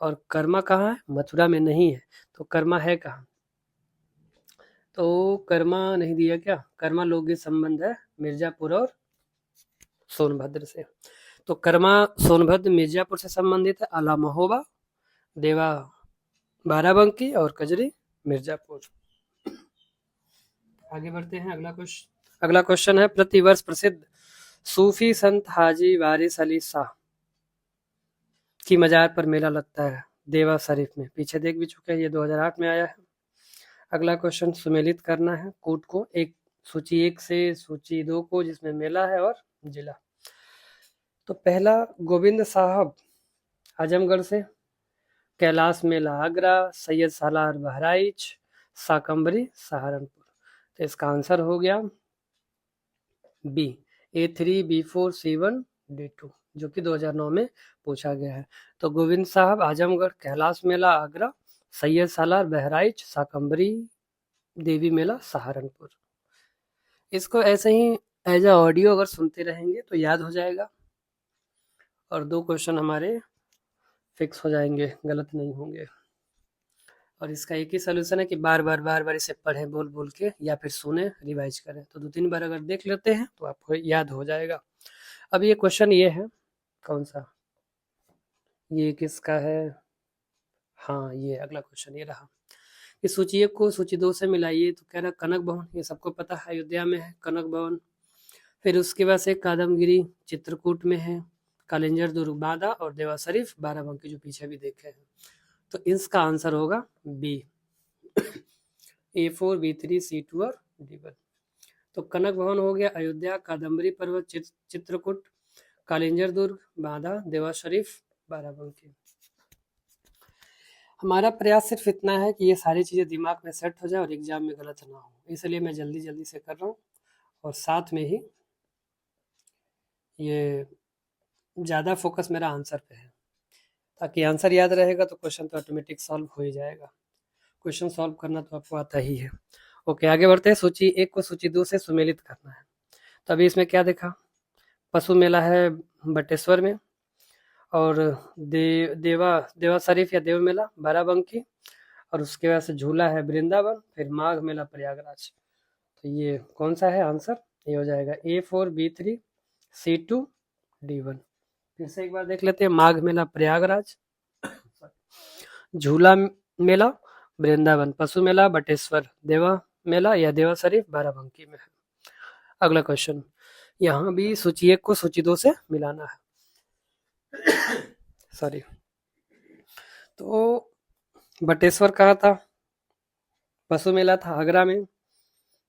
और कर्मा कहाँ है, मथुरा में नहीं है, तो कर्मा है कहाँ, तो कर्मा नहीं दिया क्या, कर्मा लोकगीत संबंध है मिर्जापुर और सोनभद्र से, तो कर्मा सोनभद्र मिर्जापुर से संबंधित है, आला महोबा, देवा बाराबंकी और कजरी मिर्जापुर। आगे बढ़ते हैं, अगला क्वेश्चन है, प्रतिवर्ष प्रसिद्ध सूफी संत हाजी वारिस अली शाह की मजार पर मेला लगता है देवा शरीफ में, पीछे देख भी चुके हैं, ये 2008 में आया है। अगला क्वेश्चन, सुमेलित करना है कूट को, एक सूची 1 से सूची 2 को, जिसमें मेला है और जिला। तो पहला गोविंद साहब आजमगढ़ से, कैलाश मेला आगरा, सैयद सालार बहराइच, शाकंभरी सहारनपुर, तो इसका आंसर हो गया B, A3 B4 C1 D2, जो कि 2009 में पूछा गया है। तो गोविंद साहब आजमगढ़, कैलाश मेला आगरा, सैयद सालार बहराइच, शाकंभरी देवी मेला सहारनपुर। इसको ऐसे ही एज अ ऑडियो अगर सुनते रहेंगे तो याद हो जाएगा, और 2 क्वेश्चन हमारे फिक्स हो जाएंगे, गलत नहीं होंगे। और इसका एक ही सोल्यूशन है कि बार बार इसे पढ़ें बोल बोल के, या फिर सुने रिवाइज करें, तो 2-3 बार अगर देख लेते हैं तो आपको याद हो जाएगा। अब ये क्वेश्चन ये है, कौन सा, ये किसका है, हाँ ये अगला क्वेश्चन ये रहा, कि सूची 1 को सूची 2 से मिलाइए, तो कह रहा कनक भवन, ये सबको पता है अयोध्या में है कनक भवन। फिर उसके बाद से कादमगिरी चित्रकूट में है, कालिंजर दुर्ग बांदा, और देवा शरीफ बाराबंकी जो पीछे भी देखे हैं, तो इसका आंसर होगा बी, A4 B3 C2 और D1। तो कनक भवन हो गया अयोध्या, कादम्बरी पर्वत चित्रकूट, कालिंजर दुर्ग बांदा, देवा शरीफ बाराबंकी। हमारा प्रयास सिर्फ इतना है कि ये सारी चीज़ें दिमाग में सेट हो जाए और एग्जाम में गलत ना हो, इसलिए मैं जल्दी से कर रहा हूँ, और साथ में ही ये ज़्यादा फोकस मेरा आंसर पे है, ताकि आंसर याद रहेगा तो क्वेश्चन तो ऑटोमेटिक सॉल्व हो ही जाएगा। क्वेश्चन सॉल्व करना तो आपको आता ही है। ओके, आगे बढ़ते हैं, सूची 1 को सूची 2 से सुमेलित करना है। तो अभी इसमें क्या देखा, पशु मेला है बटेश्वर में, और देवा शरीफ या देव मेला बाराबंकी, और उसके बाद से झूला है वृंदावन, फिर माघ मेला प्रयागराज। तो ये कौन सा है आंसर, ये हो जाएगा A4 B3 C2 D1। फिर से एक बार देख लेते हैं, माघ मेला प्रयागराज, झूला मेला वृंदावन, पशु मेला बटेश्वर, देवा मेला या देवा शरीफ बाराबंकी में है। अगला क्वेश्चन, यहाँ भी सूची 1 को सूची 2 से मिलाना है। सॉरी। तो बटेश्वर कहाँ था? पशु मेला था आगरा में।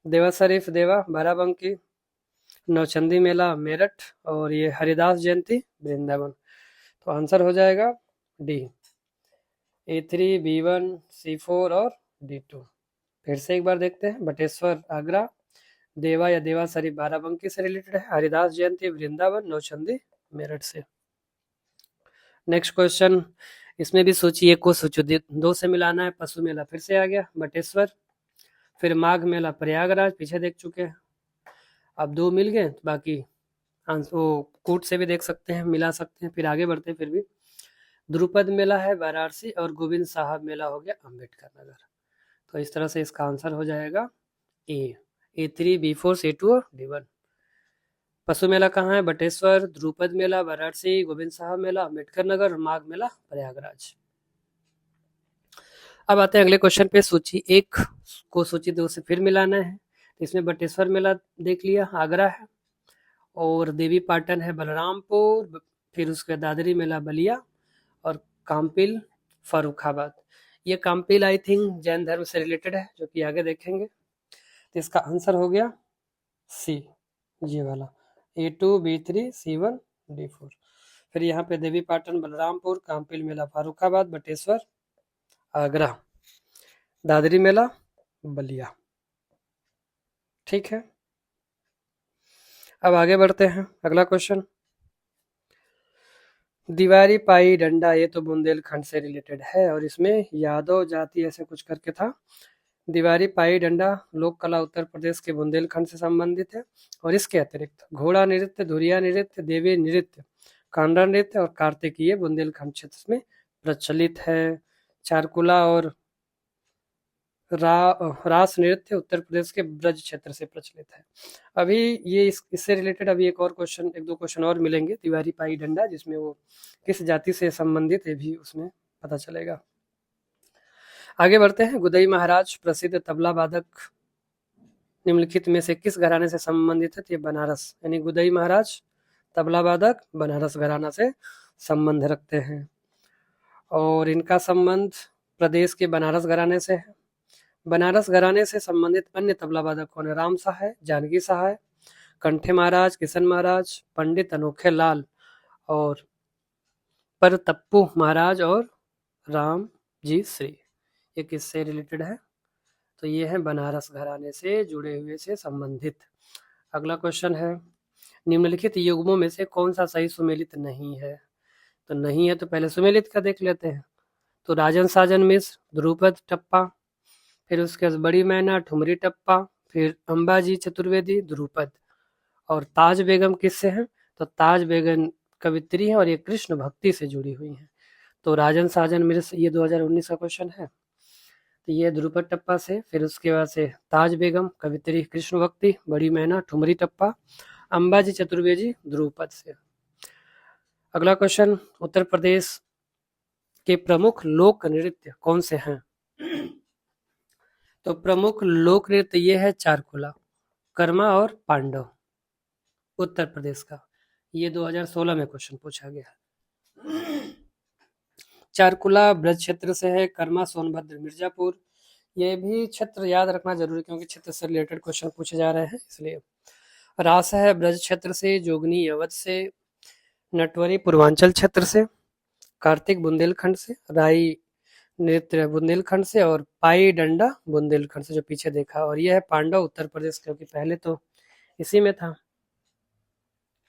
देवा शरीफ देवा बाराबंकी। नौचंदी मेला मेरठ। और ये हरिदास जयंती वृंदावन। तो आंसर हो जाएगा डी, A3 B1 C4 और D2। फिर से एक बार देखते हैं। बटेश्वर आगरा, देवा या देवा शरीफ बाराबंकी से रिलेटेड है, हरिदास जयंती वृंदावन, नौचंदी मेरठ से। नेक्स्ट क्वेश्चन, इसमें भी सोचिए को सूची 2 से मिलाना है। पशु मेला फिर से आ गया बटेश्वर, फिर माघ मेला प्रयागराज, पीछे देख चुके हैं। अब 2 मिल गए, बाकी वो कूट से भी देख सकते हैं, मिला सकते हैं। फिर आगे बढ़ते हैं। फिर भी द्रुपद मेला है वाराणसी और गोविंद साहब मेला हो गया अम्बेडकर नगर। तो इस तरह से इसका आंसर हो जाएगा A3 B4 C2 और D1। पशु मेला कहाँ है? बटेश्वर, द्रुपद मेला वाराणसी, गोविंद साहब मेला अम्बेडकर नगर और माघ मेला प्रयागराज। अब आते हैं अगले क्वेश्चन पे। सूची 1 को सूची 2 से फिर मिलाना है। इसमें बटेश्वर मेला देख लिया, आगरा है, और देवी पाटन है बलरामपुर, फिर उसके बाद दादरी मेला बलिया और काम्पिल फर्रुखाबाद। ये काम्पिल आई थिंक जैन धर्म से रिलेटेड है, जो कि आगे देखेंगे। तो इसका आंसर हो गया सी, ये वाला A2 B3 C1 D4। फिर यहाँ पे देवी पाटन बलरामपुर, काम्पिल मेला फर्रुखाबाद, बटेश्वर आगरा, दादरी मेला बलिया। ठीक है, अब आगे बढ़ते हैं। अगला क्वेश्चन, दीवारी पाई डंडा, ये तो बुंदेलखंड से रिलेटेड है और इसमें यादव जाति ऐसे कुछ करके था। दीवारी पाई डंडा लोक कला उत्तर प्रदेश के बुंदेलखंड से संबंधित है। और इसके अतिरिक्त घोड़ा नृत्य, धुरिया नृत्य, देवी नृत्य, कांडा नृत्य और कार्तिकीय बुंदेलखंड क्षेत्र में प्रचलित है। चारकुला और रास नृत्य उत्तर प्रदेश के ब्रज क्षेत्र से प्रचलित है। अभी ये इससे रिलेटेड अभी एक और क्वेश्चन, 1-2 क्वेश्चन और मिलेंगे। तिवारी पाई डंडा, जिसमें वो किस जाति से संबंधित है भी उसमें पता चलेगा। आगे बढ़ते हैं। गुदई महाराज प्रसिद्ध तबला वादक निम्नलिखित में से किस घराने से संबंधित है? तो ये बनारस, यानी गुदई महाराज तबला वादक बनारस घराना से संबंध रखते हैं। और इनका संबंध प्रदेश के बनारस घराने से है। बनारस घराने से संबंधित अन्य तबला वादक कौन है? राम सहाय, जानकी सहाय, कंठे महाराज, किशन महाराज, पंडित अनोखे लाल और परतप्पू महाराज और राम जी श्री। ये किससे रिलेटेड है? तो ये है बनारस घराने से जुड़े हुए से संबंधित। अगला क्वेश्चन है, निम्नलिखित युग्मों में से कौन सा सही सुमेलित नहीं है? तो नहीं है तो पहले सुमेलित का देख लेते हैं। तो राजन साजन मिश्र, ध्रुपद टप्पा, फिर उसके बाद बड़ी मैना, ठुमरी टप्पा, फिर अंबाजी चतुर्वेदी, ध्रुपद। और ताज बेगम किससे हैं? तो ताज बेगम कवित्री है और ये कृष्ण भक्ति से जुड़ी हुई हैं। तो राजन साजन मिश्र, ये 2019 का क्वेश्चन है। तो ये ध्रुपद टप्पा से, फिर उसके बाद से ताज बेगम कवित्री कृष्ण भक्ति, बड़ी मैना ठुमरी टप्पा, अंबाजी चतुर्वेदी ध्रुपद से। अगला क्वेश्चन, उत्तर प्रदेश के प्रमुख लोक नृत्य कौन से हैं? तो प्रमुख लोक नृत्य ये है चारकुला, कर्मा और पांडव, उत्तर प्रदेश का। ये 2016 में क्वेश्चन पूछा गया। चारकुला ब्रज क्षेत्र से है, कर्मा सोनभद्र मिर्जापुर। ये भी क्षेत्र याद रखना जरूरी, क्योंकि क्षेत्र से रिलेटेड क्वेश्चन पूछे जा रहे हैं इसलिए। रास है ब्रज क्षेत्र से, जोगनी अवध से, नटवरी पूर्वांचल क्षेत्र से, कार्तिक बुंदेलखंड से, राई नृत्य बुंदेलखंड से और पाई डंडा बुंदेलखंड से, जो पीछे देखा। और यह है पांडव उत्तर प्रदेश, क्योंकि पहले तो इसी में था,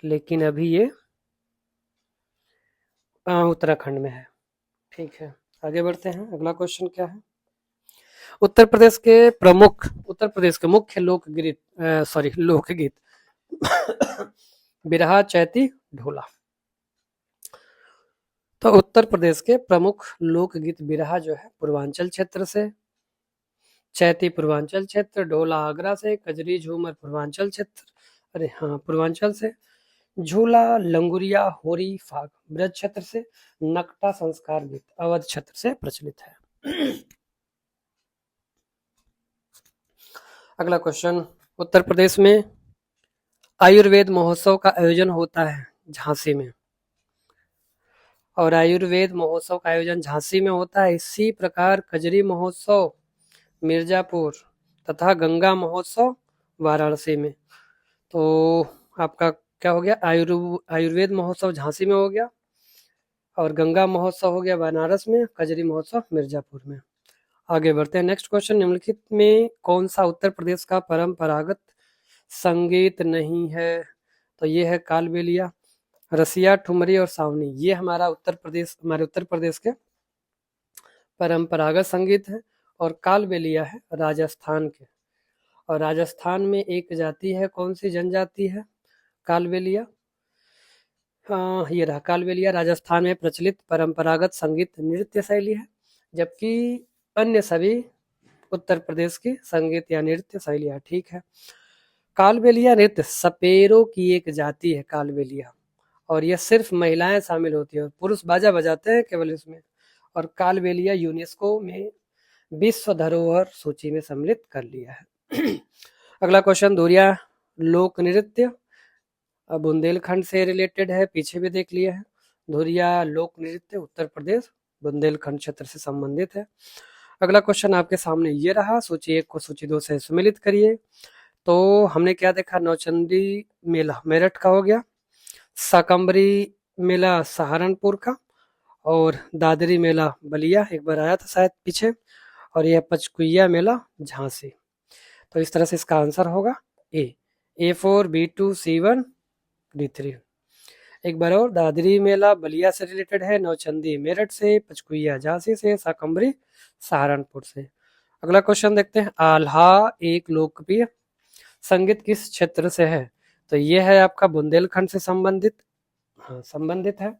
लेकिन अभी ये उत्तराखंड में है। ठीक है, आगे बढ़ते हैं। अगला क्वेश्चन क्या है? उत्तर प्रदेश के मुख्य लोकगीत बिरहा, चैती, ढोला। तो उत्तर प्रदेश के प्रमुख लोकगीत बिरहा जो है पूर्वांचल क्षेत्र से, चैती पूर्वांचल क्षेत्र, ढोला आगरा से, कजरी झूमर पूर्वांचल क्षेत्र, पूर्वांचल से, झूला लंगुरिया होरी फाग ब्रज क्षेत्र से, नकटा संस्कार गीत अवध क्षेत्र से प्रचलित है। अगला क्वेश्चन, उत्तर प्रदेश में आयुर्वेद महोत्सव का आयोजन होता है झांसी में, और आयुर्वेद महोत्सव का आयोजन झांसी में होता है। इसी प्रकार कजरी महोत्सव मिर्जापुर तथा गंगा महोत्सव वाराणसी में। तो आपका क्या हो गया, आयुर्वेद महोत्सव झांसी में हो गया, और गंगा महोत्सव हो गया बनारस में, कजरी महोत्सव मिर्जापुर में। आगे बढ़ते हैं, नेक्स्ट क्वेश्चन, निम्नलिखित में कौन सा उत्तर प्रदेश का परंपरागत संगीत नहीं है? तो ये है कालबेलिया, रसिया, ठुमरी और सावनी। ये हमारे उत्तर प्रदेश के परंपरागत संगीत है, और कालबेलिया है राजस्थान के। और राजस्थान में एक जाति है, कौन सी जनजाति है? कालबेलिया। ये रहा कालबेलिया राजस्थान में प्रचलित परंपरागत संगीत नृत्य शैली है, जबकि अन्य सभी उत्तर प्रदेश की संगीत या नृत्य शैलियाँ। ठीक है, कालबेलिया नृत्य सपेरों की एक जाति है कालबेलिया, और यह सिर्फ महिलाएं शामिल होती है, पुरुष बाजा बजाते हैं केवल इसमें। और कालबेलिया यूनेस्को में विश्व धरोहर सूची में सम्मिलित कर लिया है। अगला क्वेश्चन, धुरिया लोक नृत्य बुंदेलखंड से रिलेटेड है, पीछे भी देख लिया है। धुरिया लोक नृत्य उत्तर प्रदेश बुंदेलखंड क्षेत्र से संबंधित है। अगला क्वेश्चन आपके सामने ये रहा, सूची 1 को सूची 2 से सम्मिलित करिए। तो हमने क्या देखा, नौचंदी मेला मेरठ का हो गया, शाकंभरी मेला सहारनपुर का, और दादरी मेला बलिया एक बार आया था शायद पीछे, और यह पचकुइया मेला झांसी। तो इस तरह से इसका आंसर होगा A4 B2 C1 D3। एक बार और, दादरी मेला बलिया से रिलेटेड है, नौचंदी मेरठ से, पचकुइया झांसी से, शाकंभरी सहारनपुर से। अगला क्वेश्चन देखते हैं, आल्हा एक लोकप्रिय संगीत किस क्षेत्र से है? तो यह है आपका बुंदेलखंड से संबंधित है।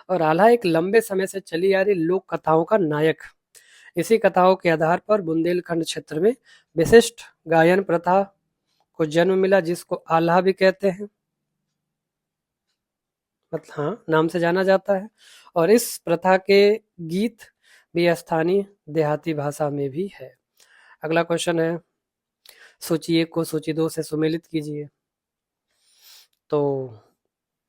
और आल्हा एक लंबे समय से चली आ रही लोक कथाओं का नायक। इसी कथाओं के आधार पर बुंदेलखंड क्षेत्र में विशिष्ट गायन प्रथा को जन्म मिला, जिसको आल्हा भी कहते हैं, मतलब हाँ नाम से जाना जाता है। और इस प्रथा के गीत भी स्थानीय देहाती भाषा में भी है। अगला क्वेश्चन है, सूची 1 को सूची 2 से सुमेलित कीजिए। तो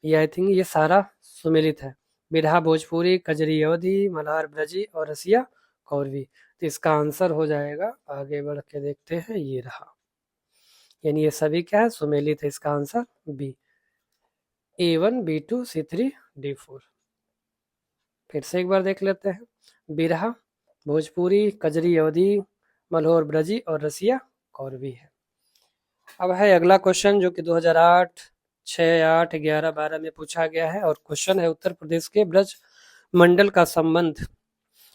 ये आई थिंक ये सारा सुमेलित है, बिरहा भोजपुरी, कजरी अवधी, मल्हार ब्रजी और रसिया कौरवी। तो इसका आंसर हो जाएगा, आगे बढ़ के देखते हैं, ये रहा, यानी ये सभी क्या है, सुमेलित है। इसका answer B, A1 B2 C3 D4। फिर से एक बार देख लेते हैं, बिरहा भोजपुरी, कजरी अवधी, मल्होर ब्रजी और रसिया कौरवी है। अब है अगला क्वेश्चन, जो कि 2008, 6, 8, 11, 12 में पूछा गया है, और क्वेश्चन है, उत्तर प्रदेश के ब्रज मंडल का संबंध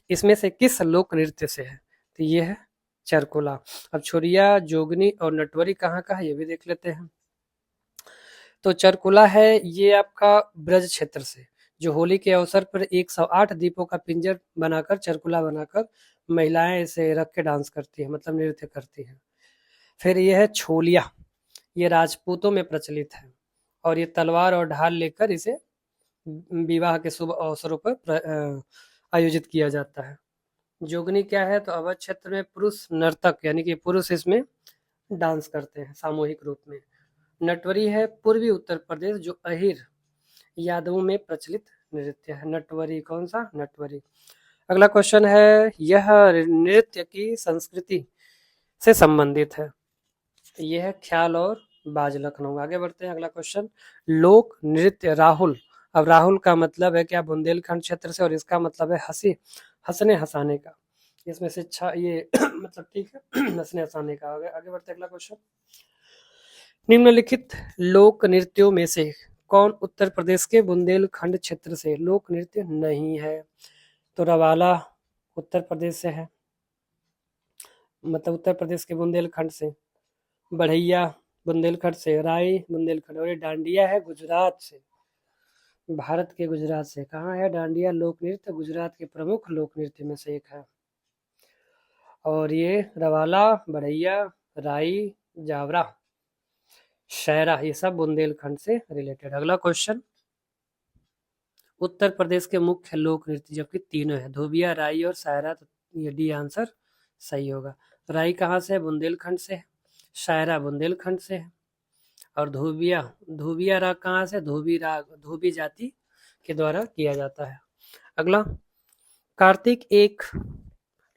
इसमें से किस लोक नृत्य से है? तो ये है चरकुला। अब छोरिया, जोगनी और नटवरी कहाँ का है, ये भी देख लेते हैं। तो चरकुला है ये आपका ब्रज क्षेत्र से, जो होली के अवसर पर 108 दीपों का पिंजर बनाकर, चरकुला बनाकर महिलाएं इसे रख के डांस करती है, मतलब नृत्य करती है। फिर ये है छोलिया, ये राजपूतों में प्रचलित है, और ये तलवार और ढाल लेकर इसे विवाह के शुभ अवसरों पर आयोजित किया जाता है। जोगनी क्या है, तो अवध क्षेत्र में पुरुष नर्तक, यानी कि पुरुष इसमें डांस करते हैं सामूहिक रूप में। नटवरी है पूर्वी उत्तर प्रदेश, जो अहिर यादवों में प्रचलित नृत्य है। नटवरी कौन सा, नटवरी। अगला क्वेश्चन है, यह नृत्य की संस्कृति से संबंधित है। यह है ख्याल और बाज लखनऊ। आगे बढ़ते हैं, अगला क्वेश्चन, लोक नृत्य राहुल। अब राहुल का मतलब है क्या, बुंदेलखंड क्षेत्र से, और इसका मतलब है हंसने हंसाने का। इसमें से अच्छा ये मतलब ठीक है, हंसने हंसाने का। आगे बढ़ते हैं, अगला क्वेश्चन, निम्नलिखित लोक नृत्यों में से कौन उत्तर प्रदेश के बुंदेलखंड क्षेत्र से लोक नृत्य नहीं है? तो रवाला उत्तर प्रदेश से है, मतलब उत्तर प्रदेश के बुंदेलखंड से, बढ़ैया बुंदेलखंड से, राई बुंदेलखंड, और ये डांडिया है गुजरात से, भारत के गुजरात से। कहाँ है डांडिया लोक नृत्य? गुजरात के प्रमुख लोक नृत्य में से एक है। और ये रवाला, बढ़ैया, राई, जावरा, शायरा, ये सब बुंदेलखंड से रिलेटेड। अगला क्वेश्चन, उत्तर प्रदेश के मुख्य लोक नृत्य, जबकि तीनों है, धोबिया, राई और शायरा। तो ये डी आंसर सही होगा। राई कहाँ से है? बुंदेलखंड से है। शायरा बुंदेलखंड से है। और धोबिया, धोबिया राग कहाँ से? धोबी राग, धोबी जाति के द्वारा किया जाता है। अगला, कार्तिक एक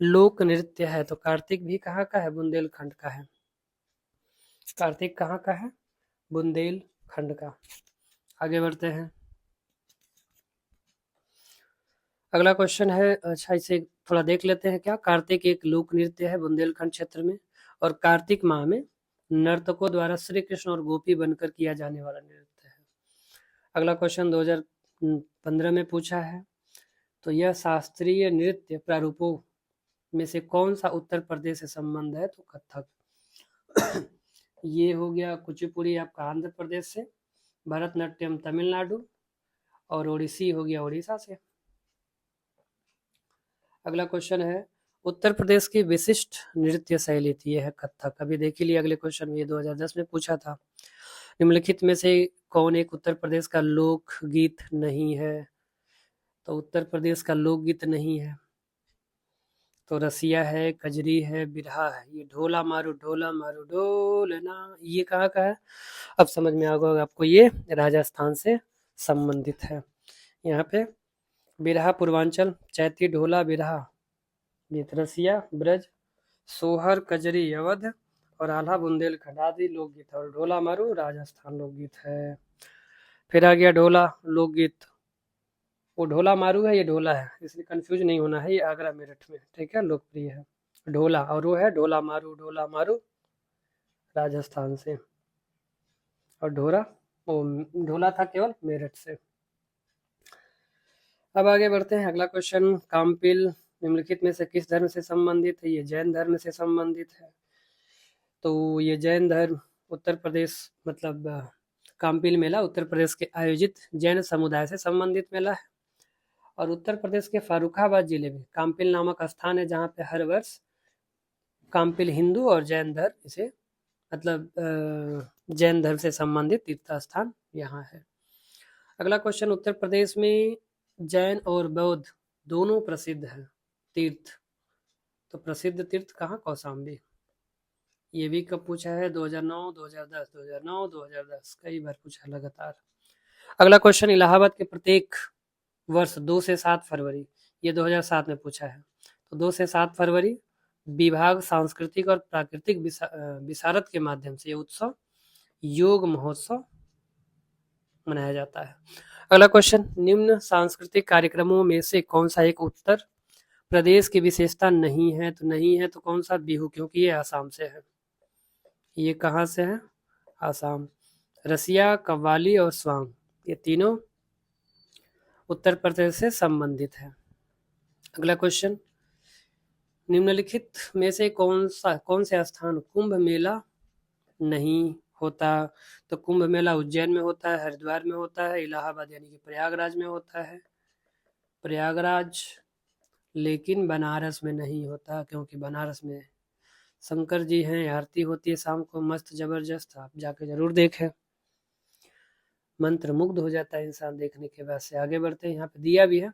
लोक नृत्य है, तो कार्तिक भी कहाँ का है? बुंदेलखंड का है। कार्तिक कहाँ का है? बुंदेलखंड का। आगे बढ़ते हैं। अगला क्वेश्चन है, अच्छा इसे थोड़ा देख लेते हैं क्या। कार्तिक एक लोक नृत्य है बुंदेलखंड क्षेत्र में, और कार्तिक माह में नर्तकों द्वारा श्री कृष्ण और गोपी बनकर किया जाने वाला नृत्य है। अगला क्वेश्चन 2015 में पूछा है, तो यह शास्त्रीय नृत्य प्रारूपों में से कौन सा उत्तर प्रदेश से संबंध है? तो कथक। ये हो गया कुचिपुड़ी आपका आंध्र प्रदेश से, भरतनाट्यम तमिलनाडु, और ओडिसी हो गया उड़ीसा से। अगला क्वेश्चन है, उत्तर प्रदेश की विशिष्ट नृत्य शैली थी, यह है कथक। अभी देख ही लिया अगले क्वेश्चन में, ये 2010 में पूछा था। निम्नलिखित में से कौन एक उत्तर प्रदेश का लोक गीत नहीं है? तो उत्तर प्रदेश का लोकगीत नहीं है तो रसिया है, कजरी है, बिरहा है। ये ढोला मारू ढोलना, ये कहाँ का है? अब समझ में आ गया आपको, ये राजस्थान से संबंधित है। यहाँ पे बिरहा पूर्वांचल, चैती ढोला बिरहा गीत रसिया ब्रज, सोहर कजरी अवध, और आल्हा बुंदेलखंड आदि लोकगीत है, और ढोला मारू राजस्थान लोकगीत है। फिर आ गया ढोला लोकगीत, वो ढोला मारू है, ये ढोला है, इसलिए कंफ्यूज नहीं होना है, ये आगरा मेरठ में, ठीक है, लोकप्रिय है ढोला, और वो है ढोला मारू राजस्थान से, और ढोला था केवल मेरठ से। अब आगे बढ़ते हैं। अगला क्वेश्चन, काम्पिल निम्नलिखित में से किस धर्म से संबंधित है? ये जैन धर्म से संबंधित है। तो ये जैन धर्म उत्तर प्रदेश, मतलब काम्पिल मेला उत्तर प्रदेश के आयोजित जैन समुदाय से संबंधित मेला है। और उत्तर प्रदेश के फारुखाबाद जिले में काम्पिल नामक स्थान है, जहाँ पे हर वर्ष काम्पिल हिंदू और जैन धर्म इसे, मतलब जैन धर्म से संबंधित तीर्थ स्थान यहाँ है। अगला क्वेश्चन, उत्तर प्रदेश में जैन और बौद्ध दोनों प्रसिद्ध है तीर्थ, तो प्रसिद्ध तीर्थ कहाँ? कौशाम्बी। ये भी कब पूछा है? 2009, 2010, 2009, 2010, कई बार पूछा लगातार। अगला क्वेश्चन, इलाहाबाद के प्रत्येक वर्ष 2 से 7 फरवरी, ये 2007 में पूछा है, तो 2 से 7 फरवरी विभाग सांस्कृतिक और प्राकृतिक विशारद के माध्यम से ये उत्सव योग महोत्सव मनाया जाता है। अगला क्वेश्चन, निम्न सांस्कृतिक कार्यक्रमों में से कौन सा एक उत्तर प्रदेश की विशेषता नहीं है? तो नहीं है तो कौन सा? बिहू, क्योंकि ये आसाम से है। ये कहाँ से है? आसाम। रसिया, कव्वाली और स्वांग, ये तीनों उत्तर प्रदेश से संबंधित है। अगला क्वेश्चन, निम्नलिखित में से कौन से स्थान कुंभ मेला नहीं होता? तो कुंभ मेला उज्जैन में होता है, हरिद्वार में होता है, इलाहाबाद यानी कि प्रयागराज में होता है, प्रयागराज, लेकिन बनारस में नहीं होता, क्योंकि बनारस में शंकर जी हैं, आरती होती है शाम को मस्त जबरदस्त, आप जाके जरूर देखें, मंत्र मुग्ध हो जाता है इंसान देखने के बाद से। आगे बढ़ते हैं, यहाँ पे दिया भी है,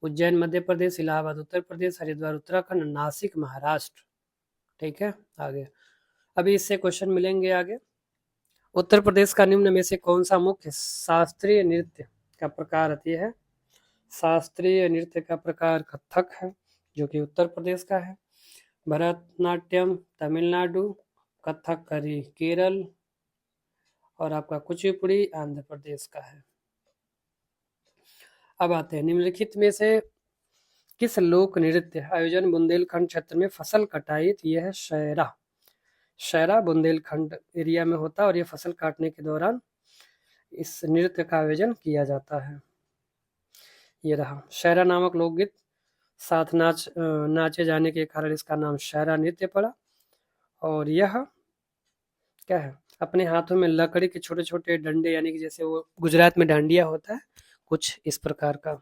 उज्जैन मध्य प्रदेश, इलाहाबाद उत्तर प्रदेश, हरिद्वार उत्तराखंड, नासिक महाराष्ट्र, ठीक है। आगे अभी इससे क्वेश्चन मिलेंगे आगे। उत्तर प्रदेश का निम्न में से कौन सा मुख्य शास्त्रीय नृत्य का प्रकार अति है? शास्त्रीय नृत्य का प्रकार कथक है, जो कि उत्तर प्रदेश का है। भरतनाट्यम तमिलनाडु, कथकली केरल, और आपका कुचिपुड़ी आंध्र प्रदेश का है। अब आते हैं, निम्नलिखित में से किस लोक नृत्य आयोजन बुंदेलखंड क्षेत्र में फसल कटाई? यह है शैरा। शैरा बुंदेलखंड एरिया में होता है, और ये फसल काटने के दौरान इस नृत्य का आयोजन किया जाता है। ये रहा शैरा नामक लोकगीत, साथ नाचे जाने के कारण इसका नाम शैरा नृत्य पड़ा। और यह क्या है? अपने हाथों में लकड़ी के छोटे छोटे डंडे, यानी कि जैसे वो गुजरात में डांडिया होता है, कुछ इस प्रकार का।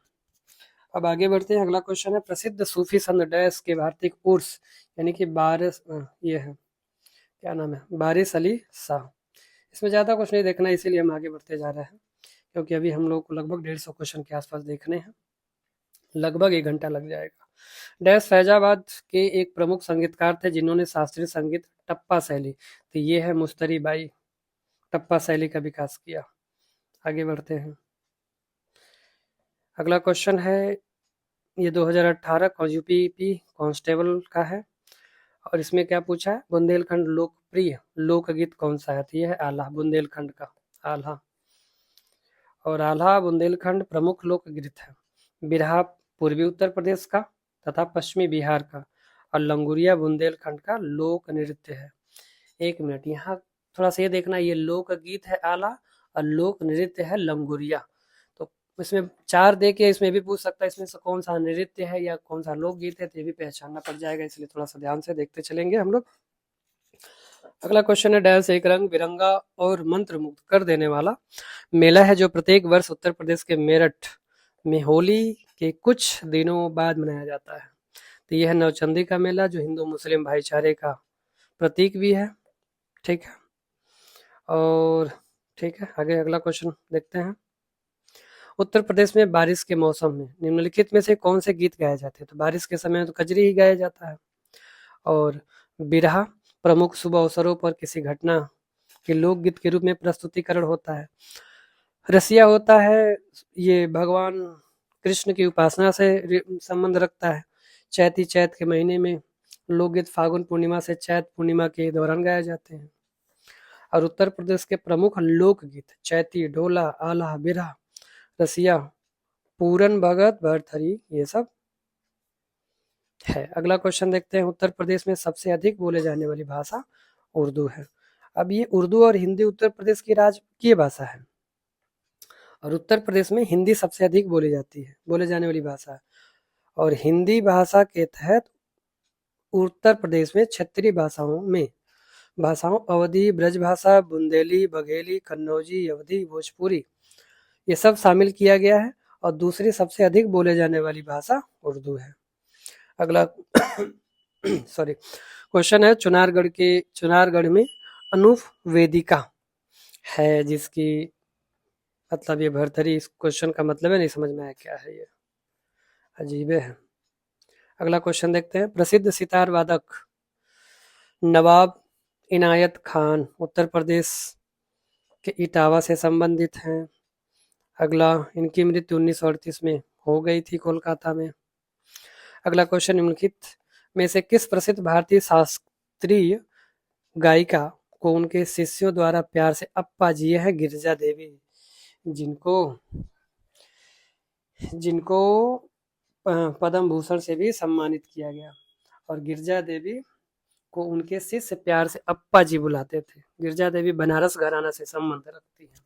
अब आगे बढ़ते हैं। अगला क्वेश्चन है, प्रसिद्ध सूफी संत डैश के भारतीय उर्स, यानी कि बारिश, ये है क्या नाम है? बारिश अली शाह। इसमें ज़्यादा कुछ नहीं देखना, इसीलिए हम आगे बढ़ते जा रहे हैं, क्योंकि अभी हम लोग को लगभग 150 क्वेश्चन के आसपास देखने हैं, लगभग 1 घंटा लग जाएगा। डैश फैजाबाद के एक प्रमुख संगीतकार थे जिन्होंने शास्त्रीय संगीत टप्पा शैली, तो ये है मुस्तरी बाई। टप्पा शैली का विकास किया। आगे बढ़ते हैं। अगला क्वेश्चन है, ये 2018 यूपीपी कांस्टेबल का है और इसमें क्या पूछा है, बुंदेलखंड लोकप्रिय लोकगीत कौन सा है? तो ये है आल्हा, बुंदेलखंड का आल्हा। और आल्हा बुंदेलखंड प्रमुख लोकगीत है। बिरहा पूर्वी उत्तर प्रदेश का तथा पश्चिमी बिहार का, और लंगुरिया बुंदेलखंड का लोक नृत्य है। एक मिनट, यहाँ थोड़ा सा ये देखना, ये लोकगीत है आला और लोक नृत्य है लंगुरिया। तो इसमें 4 दे के इसमें भी पूछ सकता है इसमें से कौन सा नृत्य है या कौन सा लोकगीत है, तो ये भी पहचानना पड़ जाएगा, इसलिए थोड़ा सा ध्यान से देखते चलेंगे हम लोग। अगला क्वेश्चन है, डैश एक रंग बिरंगा और मंत्र मुग्ध कर देने वाला मेला है जो प्रत्येक वर्ष उत्तर प्रदेश के मेरठ में होली के कुछ दिनों बाद मनाया जाता है। तो यह है नवचंदी का मेला, जो हिंदू मुस्लिम भाईचारे का प्रतीक भी है। ठीक है, और ठीक है, आगे अगला क्वेश्चन देखते हैं। उत्तर प्रदेश में बारिश के मौसम में निम्नलिखित में से कौन से गीत गाए जाते हैं? तो बारिश के समय में तो कजरी ही गाया जाता है। और बिरहा प्रमुख शुभ अवसरों पर किसी घटना के लोकगीत के रूप में प्रस्तुतिकरण होता है। रसिया होता है, ये भगवान कृष्ण की उपासना से संबंध रखता है। चैत के महीने में लोकगीत फागुन पूर्णिमा से चैत पूर्णिमा के दौरान गाए जाते हैं। और उत्तर प्रदेश के प्रमुख लोकगीत चैती, ढोला, आल्हा, बिरहा, रसिया, पूरन भगत, भरथरी, ये सब है। अगला क्वेश्चन देखते हैं, उत्तर प्रदेश में सबसे अधिक बोले जाने वाली भाषा उर्दू है। अब ये उर्दू और हिंदी उत्तर प्रदेश की राजकीय भाषा है और उत्तर प्रदेश में हिंदी सबसे अधिक बोली जाती है, बोले जाने वाली भाषा है। और हिंदी भाषा के तहत उत्तर प्रदेश में क्षेत्रीय भाषाओं अवधी, ब्रजभाषा, बुंदेली, बघेली, कन्नौजी, अवधी, भोजपुरी, ये सब शामिल किया गया है और दूसरी सबसे अधिक बोले जाने वाली भाषा उर्दू है। अगला सॉरी क्वेश्चन है, चुनारगढ़ में अनूप वेदिका है जिसकी मतलब ये भरथरी, इस क्वेश्चन का मतलब है नहीं समझ में आया क्या है, ये अजीब है। अगला क्वेश्चन देखते हैं, प्रसिद्ध सितार वादक नवाब इनायत खान उत्तर प्रदेश के इटावा से संबंधित हैं। अगला, इनकी मृत्यु 1938 में हो गई थी कोलकाता में। अगला क्वेश्चन, निम्नलिखित में से किस प्रसिद्ध भारतीय शास्त्रीय गायिका को उनके शिष्यों द्वारा प्यार से अप्पा जी है? गिरिजा देवी, जिनको पद्म भूषण से भी सम्मानित किया गया। और गिरिजा देवी को उनके शिष्य प्यार से अप्पा जी बुलाते थे। गिरिजा देवी बनारस घराना से संबंध रखती है।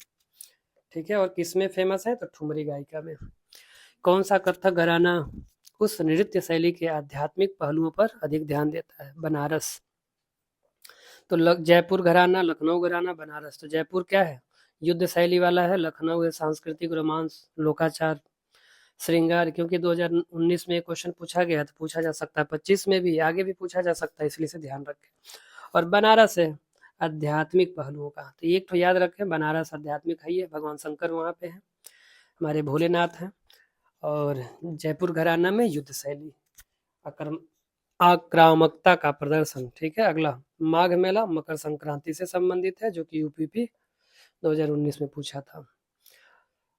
ठीक है, और किसमें फेमस है? तो ठुमरी गायिका में। कौन सा कथक घराना उस नृत्य शैली के आध्यात्मिक पहलुओं पर अधिक ध्यान देता है? बनारस। तो जयपुर घराना, लखनऊ घराना, बनारस। तो जयपुर क्या है? युद्ध शैली वाला है। लखनऊ है सांस्कृतिक, रोमांस, लोकाचार, श्रृंगार। क्योंकि 2019 में क्वेश्चन पूछा गया तो पूछा जा सकता है, 25 में भी, आगे भी पूछा जा सकता है, इसलिए से ध्यान रखें। और बनारस है आध्यात्मिक पहलुओं का। तो एक तो याद रखें, बनारस आध्यात्मिक है, भगवान शंकर वहाँ पे है, हमारे भोलेनाथ हैं। और जयपुर घराना में युद्ध शैली, आक्रामकता का प्रदर्शन। ठीक है, अगला माघ मेला मकर संक्रांति से संबंधित है, जो कि यूपीपी 2019 में पूछा था।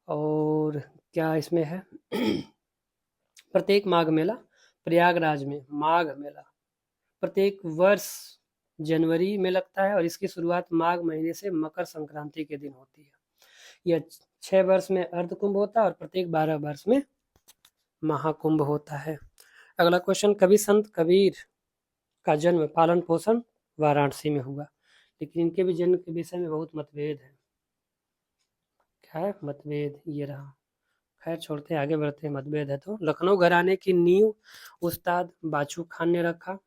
और क्या इसमें है प्रत्येक माघ मेला प्रयागराज में माघ मेला प्रत्येक वर्ष जनवरी में लगता है और इसकी शुरुआत माघ महीने से मकर संक्रांति के दिन होती है। यह 6 वर्ष में अर्धकुंभ होता है और प्रत्येक 12 वर्ष में महाकुंभ होता है। अगला क्वेश्चन, कवि संत कबीर का जन्म पालन पोषण वाराणसी में हुआ, लेकिन इनके भी जन्म के विषय में बहुत मतभेद है। क्या है मतभेद? ये रहा। खैर छोड़ते आगे बढ़ते हैं, मतभेद है तो। लखनऊ घराने की नींव उस्ताद बाचू खान ने रखा।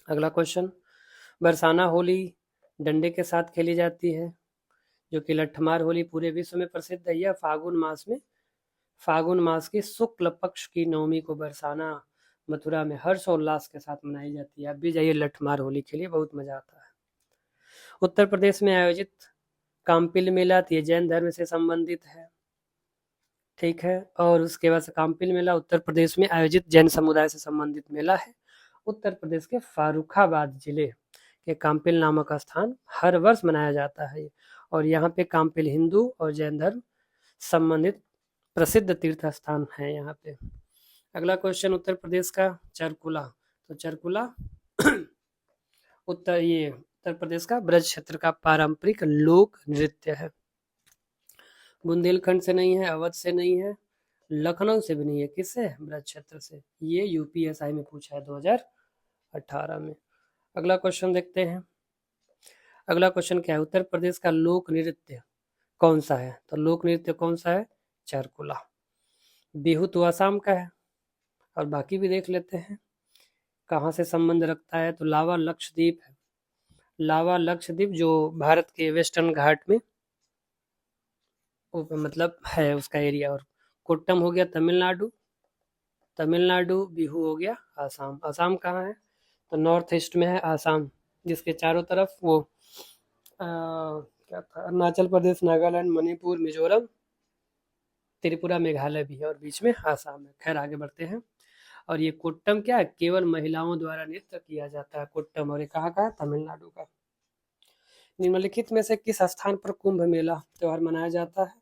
अगला क्वेश्चन, बरसाना होली डंडे के साथ खेली जाती है, जो कि लट्ठमार होली पूरे विश्व में प्रसिद्ध है। यह फागुन मास की शुक्ल पक्ष की नवमी को बरसाना मथुरा में हर्षोल्लास के साथ मनाई जाती है। अब भी जाइए लट्ठमार होली के लिए, बहुत मजा आता है। उत्तर प्रदेश में आयोजित काम्पिल मेला, ये जैन धर्म से संबंधित है। ठीक है, और उसके बाद से काम्पिल मेला उत्तर प्रदेश में आयोजित जैन समुदाय से संबंधित मेला है। उत्तर प्रदेश के फारुखाबाद जिले कि काम्पिल नामक स्थान हर वर्ष मनाया जाता है, और यहाँ पे काम्पिल हिंदू और जैन धर्म संबंधित प्रसिद्ध तीर्थ स्थान है यहाँ पे। अगला क्वेश्चन उत्तर प्रदेश का चरकुला, तो चरकुला उत्तर प्रदेश का ब्रज क्षेत्र का पारंपरिक लोक नृत्य है। बुंदेलखंड से नहीं है, अवध से नहीं है, लखनऊ से भी नहीं है, किससे? ब्रज क्षेत्र से। ये यूपीएसआई में पूछा है 2018 में। अगला क्वेश्चन देखते हैं। अगला क्वेश्चन क्या है? उत्तर प्रदेश का लोक नृत्य कौन सा है? तो लोक नृत्य कौन सा है? चरकुला। बिहू तो आसाम का है, और बाकी भी देख लेते हैं कहाँ से संबंध रखता है। तो लावा लक्षद्वीप है, लावा लक्षद्वीप जो भारत के वेस्टर्न घाट में मतलब है उसका एरिया। और कोट्टम हो गया तमिलनाडु, तमिलनाडु। बिहू हो गया आसाम, आसाम कहाँ है? तो नॉर्थ ईस्ट में है आसाम, जिसके चारों तरफ वो क्या था, अरुणाचल प्रदेश, नागालैंड, मणिपुर, मिजोरम, त्रिपुरा, मेघालय भी है, और बीच में आसाम है। खैर आगे बढ़ते हैं। और ये कोट्टम क्या है? केवल महिलाओं द्वारा नृत्य किया जाता है कोट्टम, और ये कहाँ का है? तमिलनाडु का। निम्नलिखित में से किस स्थान पर कुंभ मेला त्योहार मनाया जाता है?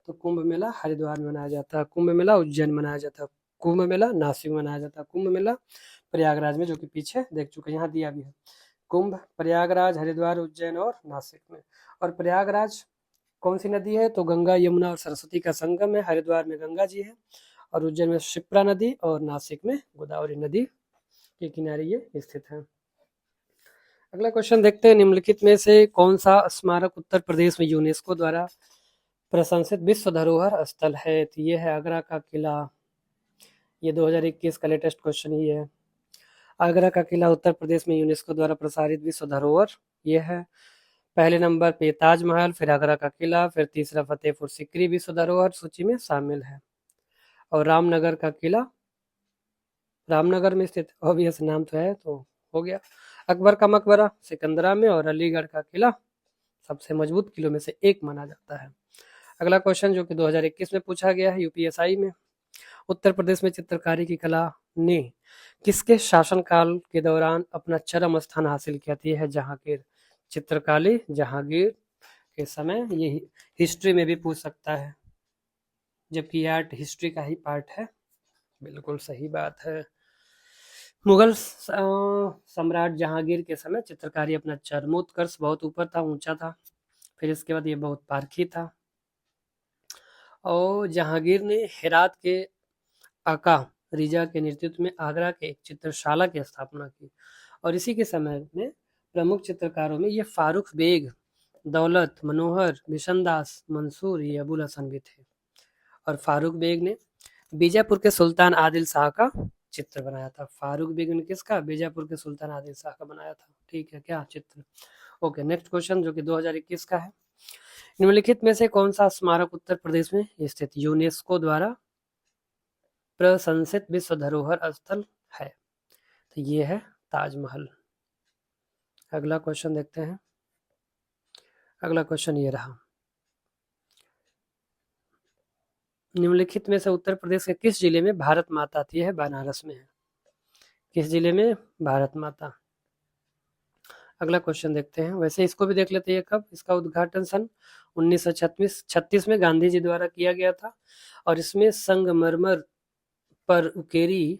तो कुंभ मेला हरिद्वार में मनाया जाता है, कुंभ मेला उज्जैन मनाया जाता है, कुंभ मेला नासिक में मनाया जाता है, कुंभ मेला प्रयागराज में, जो कि पीछे देख चुके हैं, यहाँ दिया भी है। कुंभ प्रयागराज, हरिद्वार, उज्जैन और नासिक में। और प्रयागराज कौन सी नदी है? तो गंगा, यमुना और सरस्वती का संगम है। हरिद्वार में गंगा जी है, और उज्जैन में शिप्रा नदी, और नासिक में गोदावरी नदी के किनारे ये स्थित है। अगला क्वेश्चन देखते हैं। निम्नलिखित में से कौन सा स्मारक उत्तर प्रदेश में यूनेस्को द्वारा प्रशंसित विश्व धरोहर स्थल है? तो ये है आगरा का किला। ये 2021 का लेटेस्ट क्वेश्चन ही है। आगरा का किला उत्तर प्रदेश में यूनेस्को द्वारा प्रसारित विश्व धरोहर ये है। पहले नंबर पे ताजमहल, फिर आगरा का किला, फिर तीसरा फतेहपुर सीकरी विश्व धरोहर सूची में शामिल है। और रामनगर का किला रामनगर में स्थित, ऑब्वियस नाम तो है, तो हो गया। अकबर का मकबरा सिकंदरा में, और अलीगढ़ का किला सबसे मजबूत किलों में से एक माना जाता है। अगला क्वेश्चन जो कि 2021 में पूछा गया है यूपीएसआई में। उत्तर प्रदेश में चित्रकारी की कला ने किसके शासनकाल के दौरान अपना चरम स्थान हासिल किया? थी है जहांगीर। चित्रकारी जहांगीर के समय, ये हिस्ट्री में भी पूछ सकता है, जबकि आर्ट हिस्ट्री का ही पार्ट है। बिल्कुल सही बात है। मुगल सम्राट जहांगीर के समय चित्रकारी अपना चरमोत्कर्ष, बहुत ऊपर था, ऊंचा था। फिर इसके बाद ये बहुत पारखी था। और जहांगीर ने हेरात के आका रिजा के नेतृत्व में आगरा के एक चित्रशाला की स्थापना की, और इसी के समय में प्रमुख चित्रकारों में ये फारूक बेग, दौलत, मनोहर, बिशनदास, मंसूर, ये अबुल हसन भी थे। और फारूक बेग ने बीजापुर के सुल्तान आदिल शाह का चित्र बनाया था। फारूक बेग ने किसका? बीजापुर के सुल्तान आदिल शाह का बनाया था। ठीक है, क्या चित्र। ओके, नेक्स्ट क्वेश्चन जो कि 2021 का है। निम्नलिखित में से कौन सा स्मारक उत्तर प्रदेश में स्थित यूनेस्को द्वारा प्रशंसित विश्व धरोहर स्थल है? तो ये है ताजमहल। अगला क्वेश्चन देखते हैं। अगला क्वेश्चन ये रहा। निम्नलिखित में से उत्तर प्रदेश के किस जिले में भारत माता थी? है बनारस में है। किस जिले में? भारत माता। अगला क्वेश्चन देखते हैं। वैसे इसको भी देख लेते हैं कब। इसका उद्घाटन सन 1936 में गांधी जी द्वारा किया गया था, और इसमें संगमरमर पर उकेरी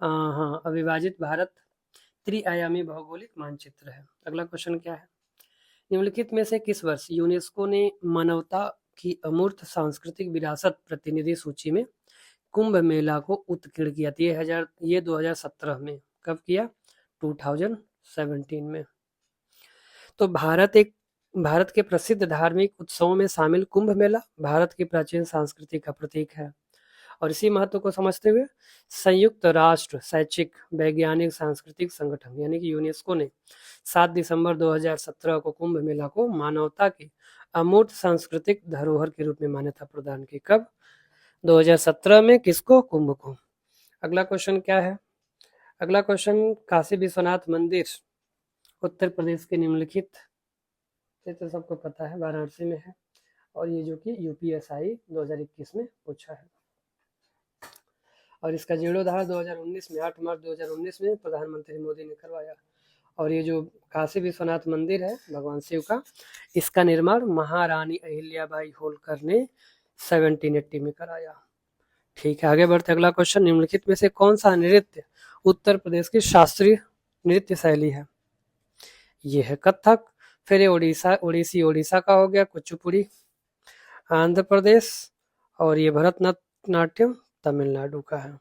हाँ, अविभाजित भारत त्रिआयामी भौगोलिक मानचित्र है। अगला क्वेश्चन क्या है? निम्नलिखित में से किस वर्ष यूनेस्को ने मानवता की अमूर्त सांस्कृतिक विरासत प्रतिनिधि सूची में कुंभ मेला को उत्कीर्ण किया? ये 2017 में। कब किया? 2017 में। तो भारत के प्रसिद्ध धार्मिक उत्सवों में शामिल कुंभ मेला भारत की प्राचीन संस्कृति का प्रतीक है। और इसी महत्व को समझते हुए संयुक्त राष्ट्र शैक्षिक, वैज्ञानिक, सांस्कृतिक संगठन यानी कि यूनेस्को ने 7 दिसंबर 2017 को कुंभ मेला को मानवता की अमूर्त सांस्कृतिक धरोहर के रूप में मान्यता प्रदान की। कब? 2017 में। किसको? कुंभ को। अगला क्वेश्चन क्या है? अगला क्वेश्चन, काशी विश्वनाथ मंदिर उत्तर प्रदेश के निम्नलिखित, ये तो सबको पता है, वाराणसी में है, और ये जो कि यूपीएसआई 2021 में पूछा है। और इसका जीर्णोद्धार 2019 में 8 मार्च 2019 में प्रधानमंत्री मोदी ने करवाया। और ये जो काशी विश्वनाथ मंदिर है भगवान शिव का, इसका निर्माण महारानी अहिल्याबाई होलकर ने 1780 में कराया। ठीक है, आगे बढ़ते अगला क्वेश्चन, निम्नलिखित में से कौन सा नृत्य उत्तर प्रदेश की शास्त्रीय नृत्य शैली है? ये है कथक, फिर ये ओडिशा का हो गया कुचिपुड़ी आंध्र प्रदेश, और ये भरतनाट्यम तमिलनाडु का है।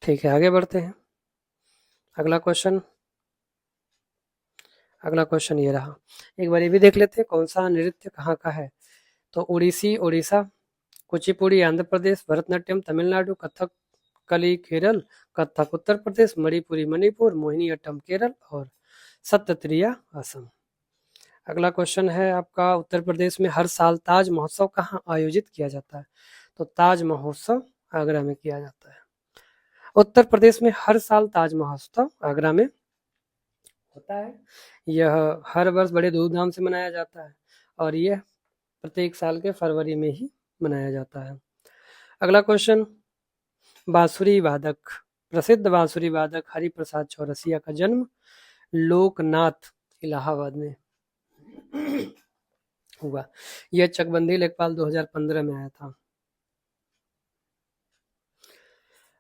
ठीक है, आगे बढ़ते हैं अगला क्वेश्चन ये रहा। एक बार ये भी देख लेते हैं कौन सा नृत्य कहाँ का है। तो ओडिशा, कुचिपुड़ी आंध्र प्रदेश, भरतनाट्यम तमिलनाडु, कथकली केरल, कथक उत्तर प्रदेश, मणिपुरी मणिपुर, मोहिनीअट्टम केरल और सत्तत्रिया असम। अगला क्वेश्चन है आपका, उत्तर प्रदेश में हर साल ताज महोत्सव कहाँ आयोजित किया जाता है? तो ताज महोत्सव आगरा में किया जाता है। उत्तर प्रदेश में हर साल ताज महोत्सव आगरा में होता है। यह हर वर्ष बड़े धूमधाम से मनाया जाता है और यह प्रत्येक साल के फरवरी में ही मनाया जाता है। अगला क्वेश्चन, बांसुरी वादक, प्रसिद्ध बांसुरी वादक हरिप्रसाद चौरसिया का जन्म लोकनाथ इलाहाबाद में हुआ। यह चकबंदी लेखपाल 2015 में आया था।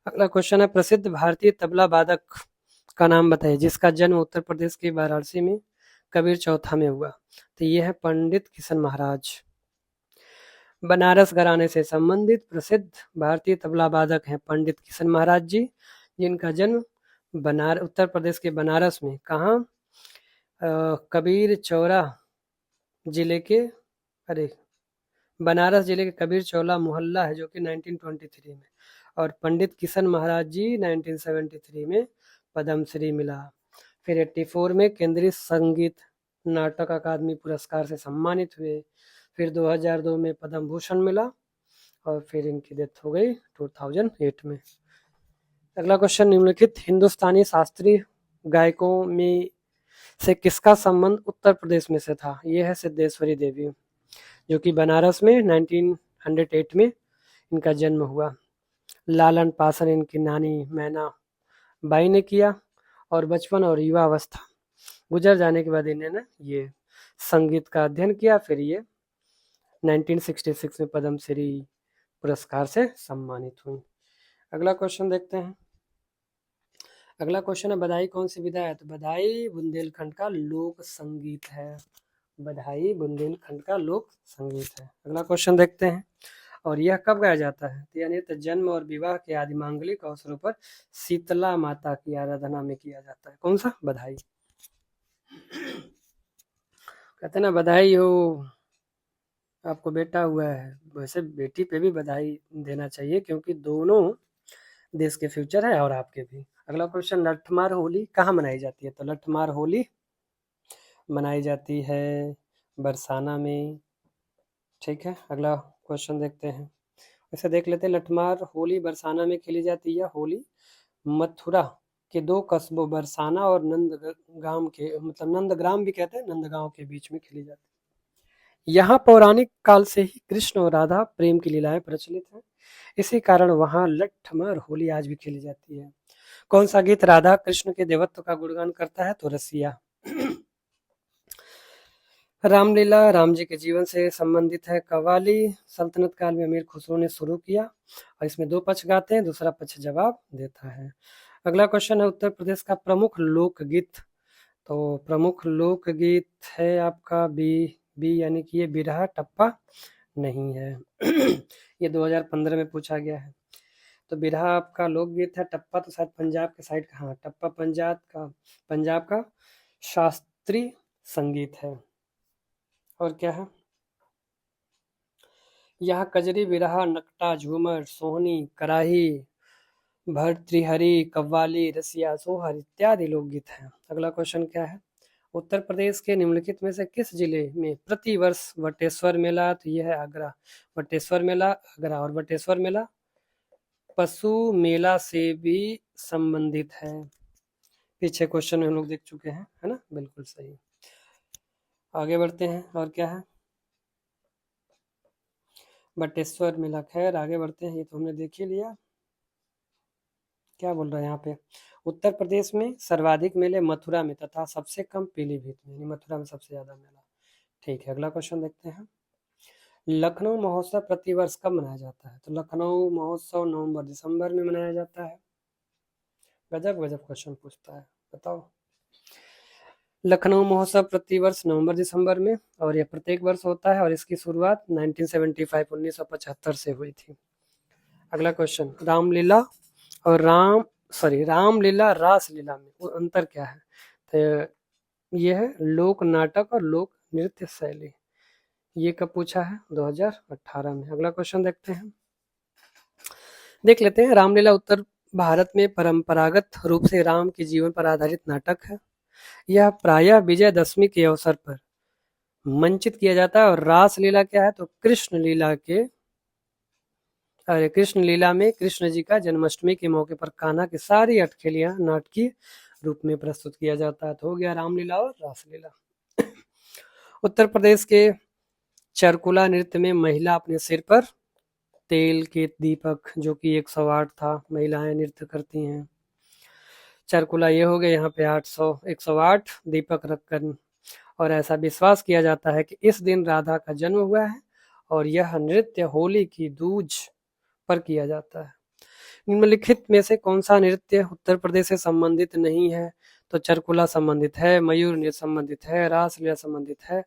अगला क्वेश्चन है, प्रसिद्ध भारतीय तबला वादक का नाम बताइए जिसका जन्म उत्तर प्रदेश के वाराणसी में कबीर चौथा में हुआ। तो यह है पंडित किशन महाराज। बनारस घराने से संबंधित प्रसिद्ध भारतीय तबला वादक हैं पंडित किशन महाराज जी, जिनका जन्म उत्तर प्रदेश के बनारस में कहाँ, कबीर चौरा जिले के बनारस जिले के कबीर चौला मोहल्ला है जो कि 1923 में, और पंडित किशन महाराज जी 1973 में पद्मश्री मिला। फिर 84 में केंद्रीय संगीत नाटक अकादमी पुरस्कार से सम्मानित हुए। फिर 2002 में पद्म भूषण मिला और फिर इनकी डेथ हो गई 2008 में। अगला क्वेश्चन, निम्नलिखित हिंदुस्तानी शास्त्रीय गायकों में से किसका संबंध उत्तर प्रदेश में से था? यह है सिद्धेश्वरी देवी, जो कि बनारस में 1908 में इनका जन्म हुआ। लालन पासन इनकी नानी मैना बाई ने किया और बचपन और युवा अवस्था गुजर जाने के बाद इन्होंने ये संगीत का अध्ययन किया। फिर ये 1966 में पद्मश्री पुरस्कार से सम्मानित हुई। अगला क्वेश्चन देखते हैं। अगला क्वेश्चन है, बधाई कौन सी विधा है? तो बधाई बुंदेलखंड का लोक संगीत है। बधाई बुंदेलखंड का लोक संगीत है। अगला क्वेश्चन देखते हैं, और यह कब गाया जाता है? यानी तो जन्म और विवाह के आदि मांगलिक अवसरों पर शीतला माता की आराधना में किया जाता है। कौन सा? बधाई। कहते ना बधाई हो आपको बेटा हुआ है, वैसे बेटी पे भी बधाई देना चाहिए क्योंकि दोनों देश के फ्यूचर है और आपके भी। अगला क्वेश्चन, लठमार होली कहाँ मनाई जाती है? तो लठमार होली मनाई जाती है बरसाना में। ठीक है, अगला क्वेश्चन देखते हैं। ऐसे देख लेते हैं, लठमार होली बरसाना में खेली जाती है। होली मथुरा के दो कस्बों बरसाना और नंदगाम के, मतलब नंदग्राम भी कहते हैं, नंदगांव के बीच में खेली जाती है। यहाँ पौराणिक काल से ही कृष्ण और राधा प्रेम की लीलाएं प्रचलित हैं, इसी कारण वहाँ लठमार होली आज भी खेली जाती है। कौन सा गीत राधा कृष्ण के देवत्व का गुणगान करता है? तो रसिया। रामलीला राम जी के जीवन से संबंधित है। कव्वाली सल्तनत काल में अमीर खुसरो ने शुरू किया और इसमें दो पक्ष गाते हैं, दूसरा पक्ष जवाब देता है। अगला क्वेश्चन है, उत्तर प्रदेश का प्रमुख लोकगीत। तो प्रमुख लोकगीत है आपका बी यानी कि ये बिरहा टप्पा नहीं है। ये 2015 में पूछा गया है। तो बिरहा आपका लोकगीत है, टप्पा तो शायद पंजाब के साइड का, हाँ टप्पा पंजाब का शास्त्रीय संगीत है। और क्या है? यहाँ कजरी बिरहा नकटा झूमर सोहनी कराही भर्तृहरि कव्वाली रसिया सोहर इत्यादि लोकगीत हैं। अगला क्वेश्चन क्या है, उत्तर प्रदेश के निम्नलिखित में से किस जिले में प्रतिवर्ष वटेश्वर मेला? तो यह है आगरा। वटेश्वर मेला आगरा, और वटेश्वर मेला पशु मेला से भी संबंधित है। पीछे क्वेश्चन में हम लोग देख चुके हैं, है ना, बिल्कुल सही। आगे बढ़ते हैं, और क्या है? बटेश्वर मेला, खैर आगे बढ़ते हैं, ये तो हमने देख ही लिया। क्या बोल रहा है यहाँ पे? उत्तर प्रदेश में सर्वाधिक मेले मथुरा में तथा सबसे कम पीलीभीत में, यानी मथुरा में सबसे ज्यादा मेला। ठीक है, अगला क्वेश्चन देखते हैं। लखनऊ महोत्सव प्रतिवर्ष कब मनाया जाता है? तो लखनऊ महोत्सव नवंबर दिसंबर में मनाया जाता है। गजब गजब क्वेश्चन पूछता है, बताओ। लखनऊ महोत्सव प्रतिवर्ष नवंबर दिसंबर में, और यह प्रत्येक वर्ष होता है, और इसकी शुरुआत 1975 से हुई थी। अगला क्वेश्चन, रामलीला और रामलीला रासलीला में वो अंतर क्या है? तो यह है लोक नाटक और लोक नृत्य शैली। ये कब पूछा है? 2018 में। अगला क्वेश्चन देखते हैं, देख लेते हैं। रामलीला उत्तर भारत में परंपरागत रूप से राम के जीवन पर आधारित नाटक है। यह प्रायः विजयदशमी के अवसर पर मंचित किया जाता है। और रासलीला क्या है? तो कृष्ण लीला में कृष्ण जी का जन्माष्टमी के मौके पर कान्हा की सारी अटखेलियां नाटकीय रूप में प्रस्तुत किया जाता है। तो हो गया रामलीला और रासलीला। उत्तर प्रदेश के चरकुला नृत्य में महिला अपने सिर पर तेल के दीपक, जो कि 108 था, महिलाएं नृत्य करती हैं। चरकुला ये हो गया, यहाँ पे 108 दीपक रखकर, और ऐसा विश्वास किया जाता है कि इस दिन राधा का जन्म हुआ है, और यह नृत्य होली की दूज पर किया जाता है। निम्नलिखित में से कौन सा नृत्य उत्तर प्रदेश से संबंधित नहीं है? तो चरकुला संबंधित है, मयूर नृत्य संबंधित है, रासलीला संबंधित है,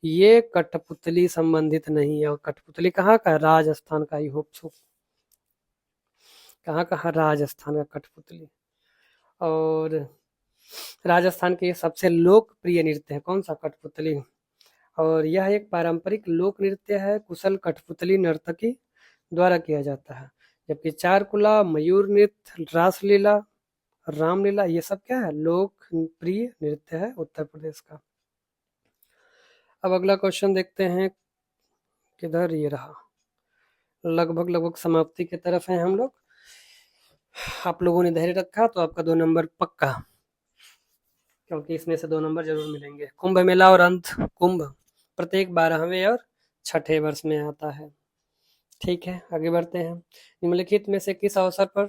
ये कठपुतली संबंधित नहीं है। और कठपुतली कहाँ का? राजस्थान का। ही होप सो, कहाँ का? राजस्थान का कठपुतली। और राजस्थान के सबसे लोकप्रिय नृत्य है कौन सा? कठपुतली। और यह एक पारंपरिक लोक नृत्य है, कुशल कठपुतली नर्तकी द्वारा किया जाता है। जबकि चारकुला, मयूर नृत्य, रासलीला, रामलीला, ये सब क्या है? लोकप्रिय नृत्य है उत्तर प्रदेश का। अब अगला क्वेश्चन देखते हैं, किधर ये रहा, लगभग समाप्ति की तरफ है हम लोग। आप लोगों ने धैर्य रखा तो आपका 2 नंबर पक्का, क्योंकि इसमें से 2 नंबर जरूर मिलेंगे। कुंभ मेला और अंत कुंभ प्रत्येक 12वें और छठे वर्ष में आता है। ठीक है, आगे बढ़ते हैं। निम्नलिखित में से किस अवसर पर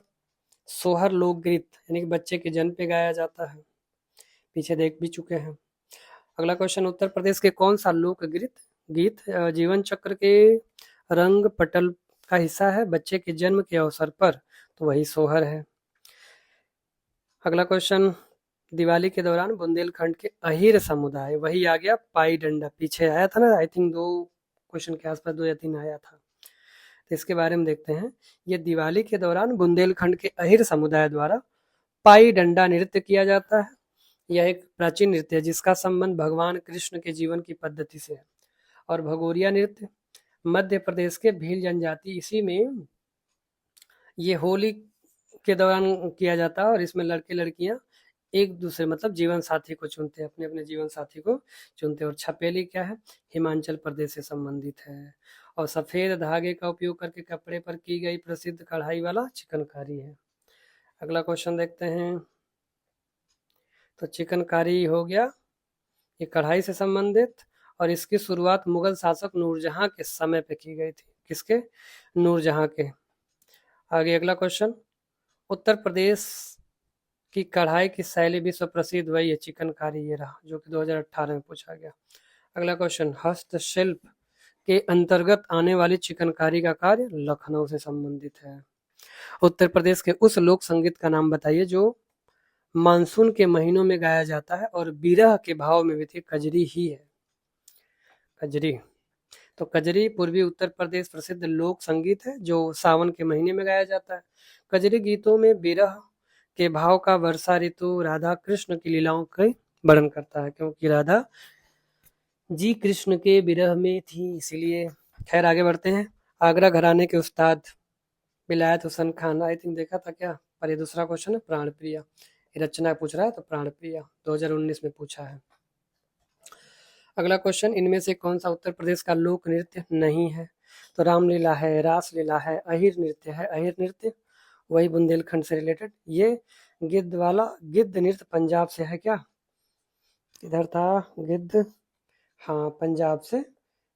सोहर लोकगीत यानी कि बच्चे के जन्म पे गाया जाता है? पीछे देख भी चुके हैं। अगला क्वेश्चन, उत्तर प्रदेश के कौन सा गीत जीवन चक्र के रंग पटल का हिस्सा है बच्चे के जन्म के अवसर पर? तो वही सोहर है। अगला क्वेश्चन, दिवाली के दौरान बुंदेलखंड के अहीर समुदाय, वही आ गया पाई डंडा, पीछे आया था ना, आई थिंक 2 क्वेश्चन के आसपास 2 या 3 आया था। तो इसके बारे में देखते हैं। ये दिवाली के दौरान बुंदेलखंड के अहीर समुदाय द्वारा पाई डंडा नृत्य किया जाता है। यह एक प्राचीन नृत्य है जिसका संबंध भगवान कृष्ण के जीवन की पद्धति से है। और भगोरिया नृत्य मध्य प्रदेश के भील जनजाति, इसी में ये होली के दौरान किया जाता है, और इसमें लड़के लड़कियां एक दूसरे मतलब जीवन साथी को चुनते हैं, अपने अपने जीवन साथी को चुनते हैं। और छपेली क्या है? हिमाचल प्रदेश से संबंधित है। और सफेद धागे का उपयोग करके कपड़े पर की गई प्रसिद्ध कढ़ाई वाला चिकनकारी है। अगला क्वेश्चन देखते हैं। तो चिकनकारी हो गया, ये कढ़ाई से संबंधित, और इसकी शुरुआत मुगल शासक नूरजहां के समय पे की गई थी। किसके? नूरजहां के। आगे अगला क्वेश्चन, उत्तर प्रदेश की कढ़ाई की शैली विश्व प्रसिद्ध, वही है चिकनकारी, ये रहा, जो कि 2018 में पूछा गया। अगला क्वेश्चन, हस्तशिल्प के अंतर्गत आने वाली चिकनकारी का कार्य लखनऊ से संबंधित है। उत्तर प्रदेश के उस लोक संगीत का नाम बताइए जो मानसून के महीनों में गाया जाता है और विरह के भाव में भी थी। कजरी ही है, कजरी। तो कजरी पूर्वी उत्तर प्रदेश प्रसिद्ध लोक संगीत है जो सावन के महीने में गाया जाता है। कजरी गीतों में विरह के भाव का वर्षा ऋतु राधा कृष्ण की लीलाओं का वर्णन करता है, क्योंकि राधा जी कृष्ण के विरह में थी, इसीलिए। खैर आगे बढ़ते हैं। आगरा घराने के उस्ताद विलायत हुसैन खान, आई थिंक देखा था क्या, पर ये दूसरा क्वेश्चन है। प्राण प्रिया, रचना पूछ रहा है, तो प्राण प्रिया 2019 में पूछा है। अगला क्वेश्चन, इनमें से कौन सा उत्तर प्रदेश का लोक नृत्य नहीं है? तो रामलीला है, रासलीला है, अहीर नृत्य है। अहीर नृत्य वही बुंदेलखंड से रिलेटेड। ये गिद्ध नृत्य पंजाब से है क्या? इधर था गिद्ध, हाँ पंजाब से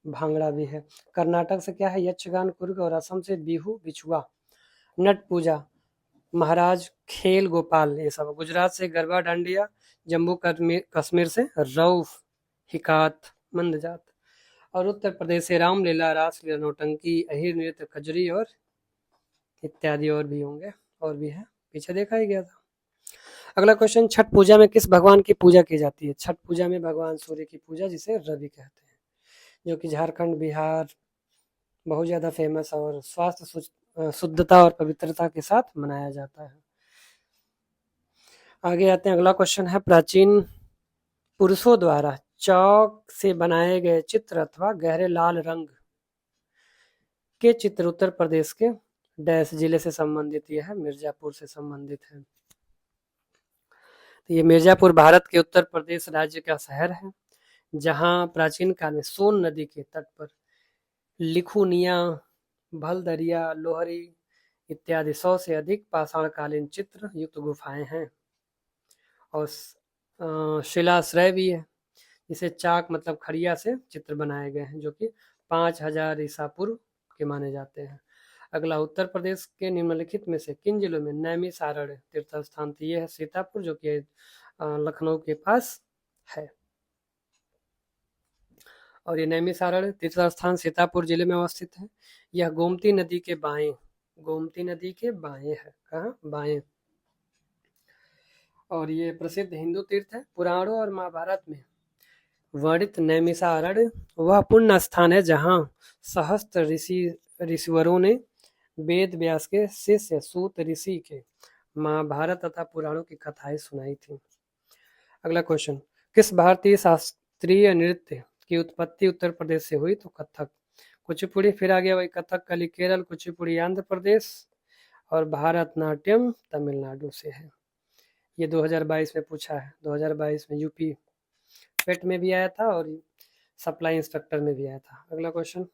भांगड़ा भी है। कर्नाटक से क्या है? यक्षगान कुर्ग, और असम से बिहू बिछुआ। नट पूजा महाराज खेल गोपाल, ये सब। गुजरात से गरबा डांडिया, जम्मू कश्मीर से रऊफ, हिकात, मंदजात। और उत्तर प्रदेश से रामलीला, रासलीला, नौटंकी, अहिर नृत्य, खजरी और इत्यादि और भी होंगे, और भी है, पीछे देखा ही गया था। अगला क्वेश्चन, छठ पूजा में किस भगवान की पूजा की जाती है? छठ पूजा में भगवान सूर्य की पूजा, जिसे रवि कहते हैं, जो कि झारखंड, बिहार बहुत ज़्यादा फेमस और शुद्धता और पवित्रता के साथ मनाया जाता है। आगे आते हैं, अगला क्वेश्चन है, प्राचीन पुरुषों द्वारा चौक से बनाए गए चित्र अथवा गहरे लाल रंग के चित्र उत्तर प्रदेश के डैश जिले से संबंधित, यह है मिर्जापुर से संबंधित है। तो ये मिर्जापुर भारत के उत्तर प्रदेश राज्य का शहर है, जहां प्राचीन काल में सोन नदी के तट पर लिखुनिया, भलदरिया, लोहरी इत्यादि 100 से अधिक पाषाणकालीन चित्र युक्त गुफाएं हैं, और शिलाश्रय भी है, जिसे चाक मतलब खड़िया से चित्र बनाए गए हैं, जो कि 5000 ईसा पूर्व के माने जाते हैं। अगला, उत्तर प्रदेश के निम्नलिखित में से किन जिलों में नैमिषारण्य तीर्थ स्थान? तो ये है सीतापुर, जो कि लखनऊ के पास है। और ये नैमिषारण्य तीर्थ स्थान सीतापुर जिले में अवस्थित है। यह गोमती नदी के बाएं, गोमती नदी के बाएं है, कहाँ? बाएं। और ये प्रसिद्ध हिंदू तीर्थ है। पुराणों और महाभारत में वर्णित नैमिषारण्य वह पुण्य स्थान है जहाँ सहस्त्र ऋषिवरों ने वेद व्यास के शिष्य सूत ऋषि के महाभारत तथा पुराणों की कथाएं सुनाई थी। अगला क्वेश्चन, किस भारतीय शास्त्रीय नृत्य की उत्पत्ति उत्तर प्रदेश से हुई? तो कथक। कुचिपुड़ी, फिर आ गया वही कथकली केरल, कुचिपुड़ी आंध्र प्रदेश, और भारतनाट्यम तमिलनाडु से है। ये 2022 में पूछा है, 2022 में यूपी पेट में भी आया था और सप्लाई इंस्ट्रक्टर में भी आया था। अगला क्वेश्चन,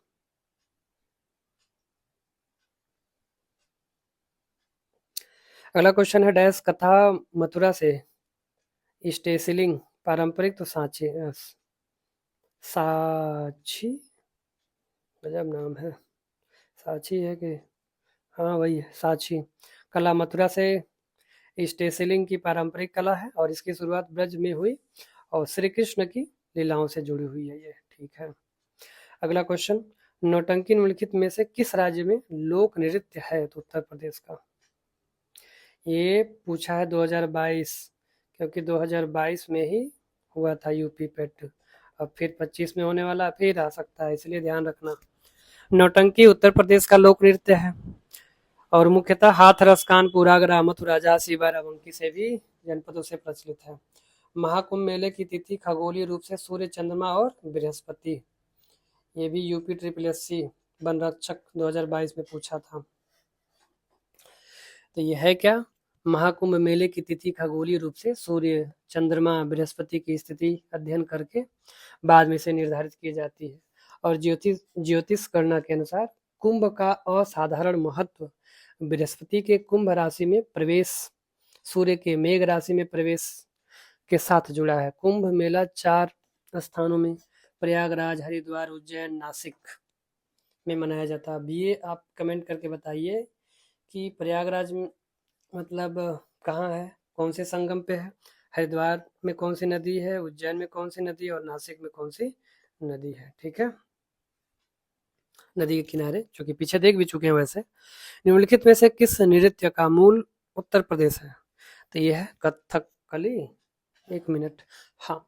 अगला क्वेश्चन है, डैश कथा मथुरा से स्टेसिलिंग पारंपरिक? तो साक्षी, गजब नाम है, साक्षी है कि, हाँ वही है, साक्षी कला मथुरा से स्टेसिलिंग की पारंपरिक कला है, और इसकी शुरुआत ब्रज में हुई और श्री कृष्ण की लीलाओं से जुड़ी हुई है ये, ठीक है। अगला क्वेश्चन, नौटंकी निम्नलिखित में से किस राज्य में लोक नृत्य है? तो उत्तर प्रदेश का। ये पूछा है 2022, क्योंकि 2022 में ही हुआ था यूपी पेट, अब फिर 25 में होने वाला, फिर आ सकता है, इसलिए ध्यान रखना। नौटंकी उत्तर प्रदेश का लोक नृत्य है, और मुख्यतः हाथरस, कानपुर, आगरा, मथुरा, झांसी, बाराबंकी से भी जनपदों से प्रचलित है। महाकुंभ मेले की तिथि खगोलीय रूप से सूर्य, चंद्रमा और बृहस्पति। ये भी यूपी SSSC वन रक्षक 2022 में पूछा था। तो ये है क्या? महाकुंभ मेले की तिथि खगोलीय रूप से सूर्य, चंद्रमा, बृहस्पति की स्थिति अध्ययन करके बाद में इसे निर्धारित की जाती है। और ज्योतिष गणना के अनुसार कुंभ का असाधारण महत्व बृहस्पति के कुंभ राशि में प्रवेश, सूर्य के मेघ राशि में प्रवेश के साथ जुड़ा है। कुंभ मेला 4 स्थानों में, प्रयागराज, हरिद्वार, उज्जैन, नासिक में मनाया जाता है। अब ये आप कमेंट करके बताइए कि प्रयागराज में मतलब कहाँ है, कौन से संगम पे है, हरिद्वार में कौन सी नदी है, उज्जैन में कौन सी नदी, और नासिक में कौन सी नदी है, ठीक है, नदी के किनारे, जो कि पीछे देख भी चुके हैं वैसे। निम्नलिखित में से किस नृत्य का मूल उत्तर प्रदेश है? तो यह है कथकली। 1 मिनट, हाँ,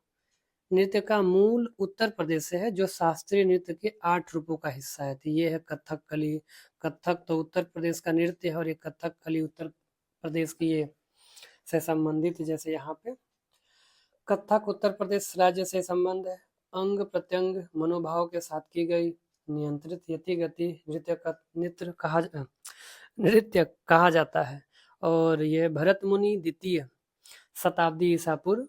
नृत्य का मूल उत्तर प्रदेश से है, जो शास्त्रीय नृत्य के 8 रूपों का हिस्सा है। तो ये है कथकली। कथक तो उत्तर प्रदेश का नृत्य है, और ये कथकली उत्तर प्रदेश की ये से संबंधित, जैसे यहाँ पे कथक उत्तर प्रदेश राज्य से संबंध है। अंग प्रत्यंग मनोभाव के साथ की गई नियंत्रित यति गति नृत्य कहा जाता है, और यह भरत मुनि 2वीं शताब्दी ईसा पूर्व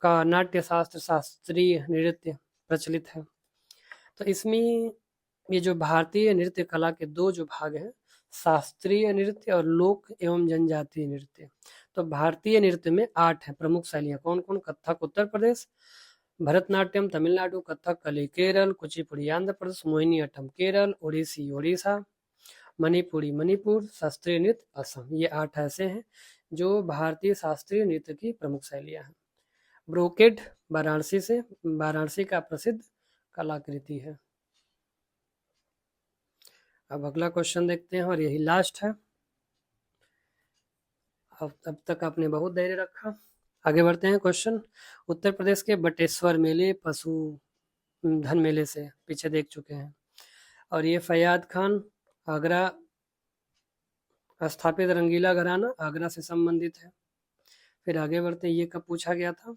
का नाट्यशास्त्र शास्त्रीय नृत्य प्रचलित है। तो इसमें ये जो भारतीय नृत्य कला के 2 जो भाग हैं, शास्त्रीय नृत्य और लोक एवं जनजातीय नृत्य। तो भारतीय नृत्य में 8 है प्रमुख शैलियाँ, कौन कौन? कथक उत्तर प्रदेश, भरतनाट्यम तमिलनाडु, कथकली केरल, कुचिपुड़ी आंध्र प्रदेश, मोहिनीअट्टम केरल, ओडिसी ओडिशा, मणिपुरी मणिपुर, शास्त्रीय नृत्य असम। ये 8 ऐसे हैं जो भारतीय शास्त्रीय नृत्य की प्रमुख शैलियां हैं। ब्रोकेड वाराणसी का प्रसिद्ध कलाकृति है। अब अगला क्वेश्चन देखते हैं और यही लास्ट है। अब तक आपने बहुत धैर्य रखा। आगे बढ़ते हैं क्वेश्चन। उत्तर प्रदेश के बटेश्वर मेले पशु धन मेले से पीछे देख चुके हैं, और ये फैयाद खान आगरा स्थापित रंगीला घराना आगरा से संबंधित है। फिर आगे बढ़ते हैं, ये कब पूछा गया था?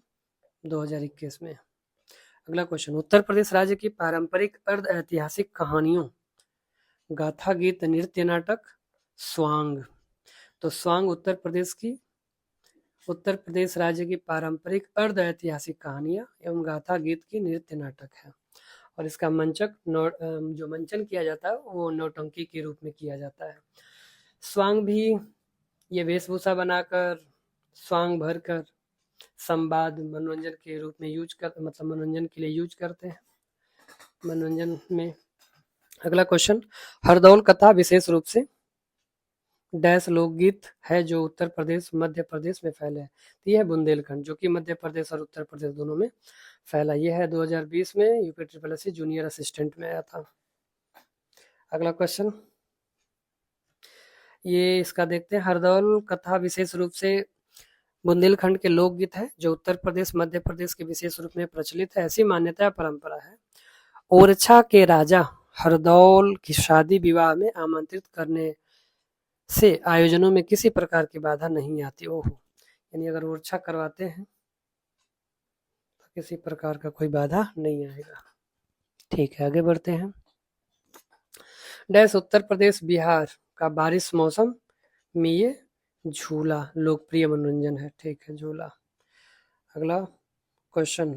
2021 में। अगला क्वेश्चन, उत्तर प्रदेश राज्य की पारंपरिक अर्ध ऐतिहासिक कहानियों, गाथा, गीत, नृत्य, नाटक, स्वांग। तो स्वांग उत्तर प्रदेश राज्य की पारंपरिक अर्ध ऐतिहासिक कहानियां एवं गाथा, गीत की नृत्य नाटक है, और इसका जो मंचन किया जाता है वो नौटंकी के रूप में किया जाता है। स्वांग भी ये वेशभूषा बनाकर, स्वांग भरकर संवाद मनोरंजन के रूप में मनोरंजन के लिए यूज करते हैं, मनोरंजन में। अगला क्वेश्चन, हरदौल कथा विशेष रूप से डैश लोकगीत है जो उत्तर प्रदेश मध्य प्रदेश में फैले हैं। तो यह है बुंदेलखंड, जो कि मध्य प्रदेश और उत्तर प्रदेश दोनों में फैला। यह है 2020 में यूपी जूनियर असिस्टेंट में आया था। अगला क्वेश्चन, ये इसका देखते हैं। हरदौल कथा विशेष रूप से बुंदेलखंड के लोकगीत है जो उत्तर प्रदेश मध्य प्रदेश के विशेष रूप में प्रचलित है। ऐसी मान्यता परंपरा है। ओरछा के राजा हरदौल की शादी विवाह में आमंत्रित करने से आयोजनों में किसी प्रकार की बाधा नहीं आती। ओहो, यानी अगर ओरछा करवाते हैं तो किसी प्रकार का कोई बाधा नहीं आएगा। ठीक है, आगे बढ़ते हैं। डैश उत्तर प्रदेश बिहार का बारिश मौसम में ये झूला लोकप्रिय मनोरंजन है। ठीक है, झूला। अगला क्वेश्चन,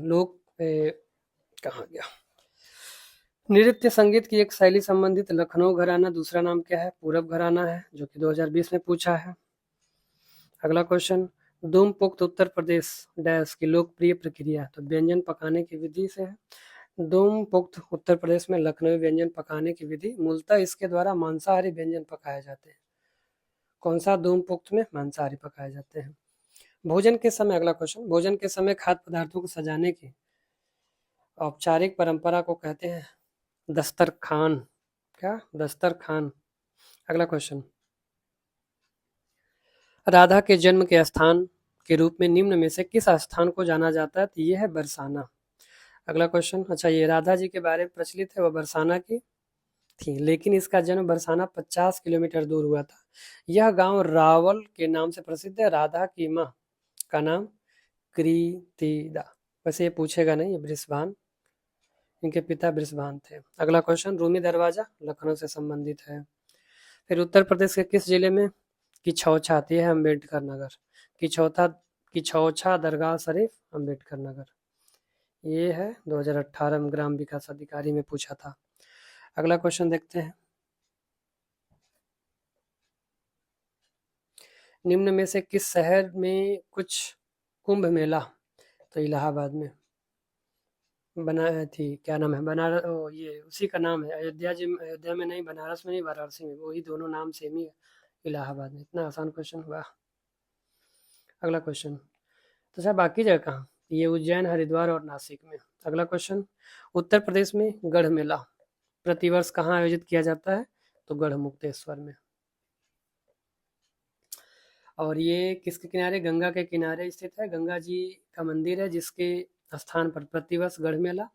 कहाँ गया? नृत्य संगीत की एक शैली संबंधित लखनऊ घराना दूसरा नाम क्या है? पूरब घराना है, जो कि 2020 में पूछा है। अगला क्वेश्चन, धूम पुख्त उत्तर प्रदेश डैश की लोकप्रिय प्रक्रिया, तो व्यंजन पकाने की विधि से है। धूम पुख्त उत्तर प्रदेश में लखनऊ व्यंजन पकाने की विधि, मूलतः इसके द्वारा मांसाहारी व्यंजन पकाए जाते हैं। कौन सा? धूम पुख्त में मांसाहारी पकाए जाते हैं। भोजन के समय, अगला क्वेश्चन, भोजन के समय खाद्य पदार्थों को सजाने की औपचारिक परंपरा को कहते हैं दस्तरखान। क्या? दस्तरखान। अगला क्वेश्चन, राधा के जन्म के स्थान के रूप में निम्न में से किस स्थान को जाना जाता है? तो ये है बरसाना। अगला क्वेश्चन, अच्छा, ये राधा जी के बारे में प्रचलित है, वह बरसाना की थी, लेकिन इसका जन्म बरसाना 50 किलोमीटर दूर हुआ था। यह गांव रावल के नाम से प्रसिद्ध है। राधा की माँ का नाम कृतिदा। वैसे ये पूछेगा नहीं, ये बृषभान, इनके पिता बृषभान थे। अगला क्वेश्चन, रूमी दरवाजा लखनऊ से संबंधित है। फिर उत्तर प्रदेश के किस जिले में किछौछा आती है? अम्बेडकर नगर। किछौछा दरगाह शरीफ, अम्बेडकर नगर। ये है 2018 में ग्राम विकास अधिकारी में पूछा था। अगला क्वेश्चन देखते हैं, निम्न में से किस शहर में कुछ कुंभ मेला, तो इलाहाबाद में बनाया थी, क्या नाम है? बनारस, ये उसी का नाम है। अयोध्या में नहीं, बनारस में नहीं, वाराणसी में, वही दोनों नाम सेम ही है, इलाहाबाद में। इतना आसान क्वेश्चन हुआ। अगला क्वेश्चन, तो साहब बाकी जगह कहाँ? ये उज्जैन, हरिद्वार और नासिक में। अगला क्वेश्चन, उत्तर प्रदेश में गढ़ मेला प्रतिवर्ष कहाँ आयोजित किया जाता है? तो गढ़ मुक्तेश्वर में। और ये किसके किनारे? गंगा के किनारे स्थित है। गंगा जी का मंदिर है जिसके स्थान पर प्रतिवर्ष गढ़ मेला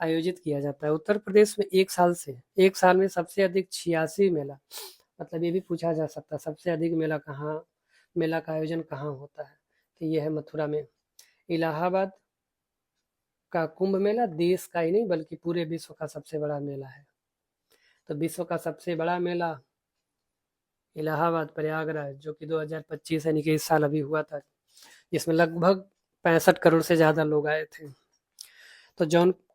आयोजित किया जाता है। उत्तर प्रदेश में एक साल में सबसे अधिक 86 मेला, मतलब ये भी पूछा जा सकता है सबसे अधिक मेला का आयोजन कहाँ होता है? तो ये है मथुरा में। इलाहाबाद का कुंभ मेला देश का ही नहीं बल्कि पूरे विश्व का सबसे बड़ा मेला है। तो विश्व का सबसे बड़ा मेला इलाहाबाद प्रयागराज, जो कि 2025 यानी कि इस साल अभी हुआ था, जिसमें लगभग 65 करोड़ से ज़्यादा लोग आए थे। तो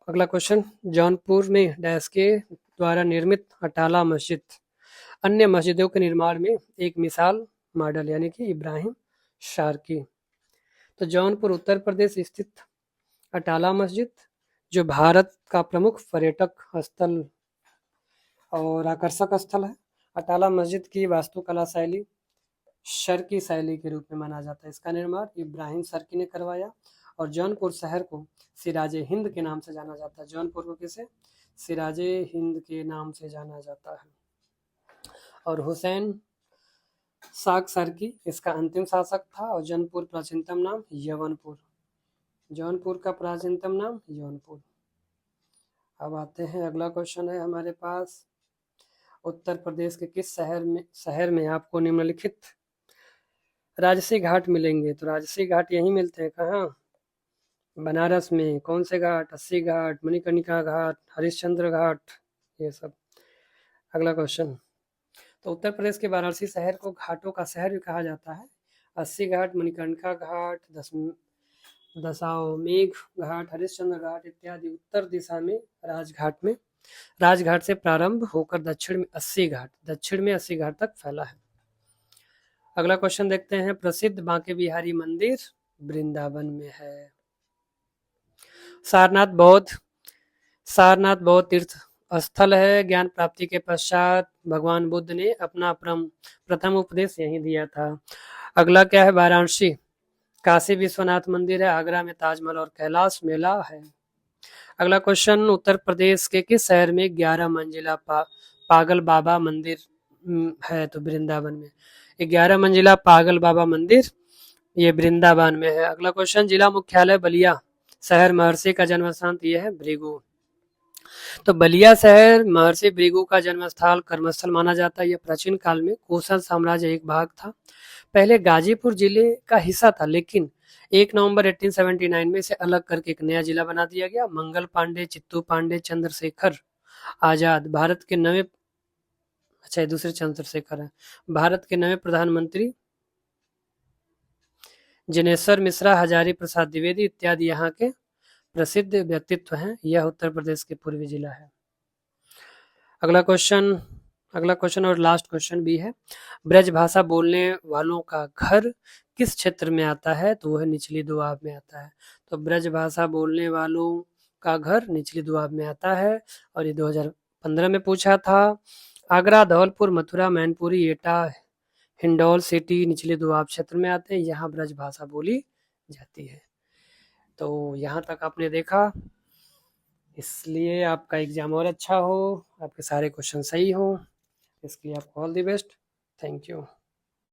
अगला क्वेश्चन, जौनपुर में डैश के द्वारा निर्मित अटाला मस्जिद अन्य मस्जिदों के निर्माण में एक मिसाल मॉडल, यानी कि इब्राहिम शारकी। तो जौनपुर उत्तर प्रदेश स्थित अटाला मस्जिद, जो भारत का प्रमुख पर्यटक स्थल और आकर्षक स्थल है, अटाला मस्जिद की वास्तुकला शैली शर्की शैली के रूप में माना जाता है। इसका निर्माण इब्राहिम शर्की ने करवाया। और जौनपुर शहर को सिराजे हिंद के नाम से जाना जाता है। जौनपुर को किसे? सिराजे हिंद के नाम से जाना जाता है। और हुसैन साक शर्की इसका अंतिम शासक था। और जौनपुर प्राचीनतम नाम यवनपुर। जौनपुर का प्राचीनतम नाम यवनपुर। अब आते हैं, अगला क्वेश्चन है हमारे पास, उत्तर प्रदेश के किस शहर में आपको निम्नलिखित राजसी घाट मिलेंगे? तो राजसी घाट यहीं मिलते हैं, कहाँ? बनारस में। कौन से घाट? अस्सी घाट, मणिकर्णिका घाट, हरिश्चंद्र घाट, ये सब। अगला क्वेश्चन, तो उत्तर प्रदेश के वाराणसी शहर को घाटों का शहर भी कहा जाता है। अस्सी घाट, मणिकर्णिका घाट, दशाश्वमेध घाट, हरिश्चंद्र घाट इत्यादि उत्तर दिशा में राजघाट से प्रारंभ होकर दक्षिण में 80 घाट तक फैला है। अगला क्वेश्चन देखते हैं, प्रसिद्ध बांके बिहारी मंदिर वृंदावन में है। सारनाथ बौद्ध तीर्थ स्थल है। ज्ञान प्राप्ति के पश्चात भगवान बुद्ध ने अपना प्रथम उपदेश यहीं दिया था। अगला क्या है? वाराणसी काशी विश्वनाथ मंदिर है। आगरा में ताजमहल और कैलाश मेला है। अगला क्वेश्चन, उत्तर प्रदेश के किस शहर में 11 मंजिला पागल बाबा मंदिर है? तो वृंदावन में। 11 मंजिला पागल बाबा मंदिर ये वृंदावन में है। अगला क्वेश्चन, जिला मुख्यालय बलिया शहर महर्षि का जन्म स्थान ये है भृगु। तो बलिया शहर महर्षि भृगु का जन्मस्थल कर्मस्थल माना जाता है। यह प्राचीन काल में कोसल साम्राज्य एक भाग था। पहले गाजीपुर जिले का हिस्सा था, लेकिन 1 नवंबर 1879 में इसे अलग करके एक नया जिला बना दिया गया। मंगल पांडे, चित्तू पांडे, चंद्रशेखर आजाद भारत के नवे दूसरे चंद्रशेखर हैं। भारत के नवे प्रधानमंत्री जिनेश्वर मिश्रा, हजारी प्रसाद द्विवेदी इत्यादि यहाँ के प्रसिद्ध व्यक्तित्व हैं। यह उत्तर प्रदेश के पूर्वी जिला है। अगला क्वेश्चन और लास्ट क्वेश्चन भी है, ब्रज भाषा बोलने वालों का घर किस क्षेत्र में आता है? तो वह निचली दोआब में आता है। तो ब्रज भाषा बोलने वालों का घर निचली दोआब में आता है। और ये 2015 में पूछा था। आगरा, धौलपुर, मथुरा, मैनपुरी, एटा, हिंडौल सिटी निचले दोआब क्षेत्र में आते हैं। यहाँ ब्रज भाषा बोली जाती है। तो यहाँ तक आपने देखा, इसलिए आपका एग्जाम और अच्छा हो, आपके सारे क्वेश्चन सही हो। इसके लिए आपको all the best. Thank you.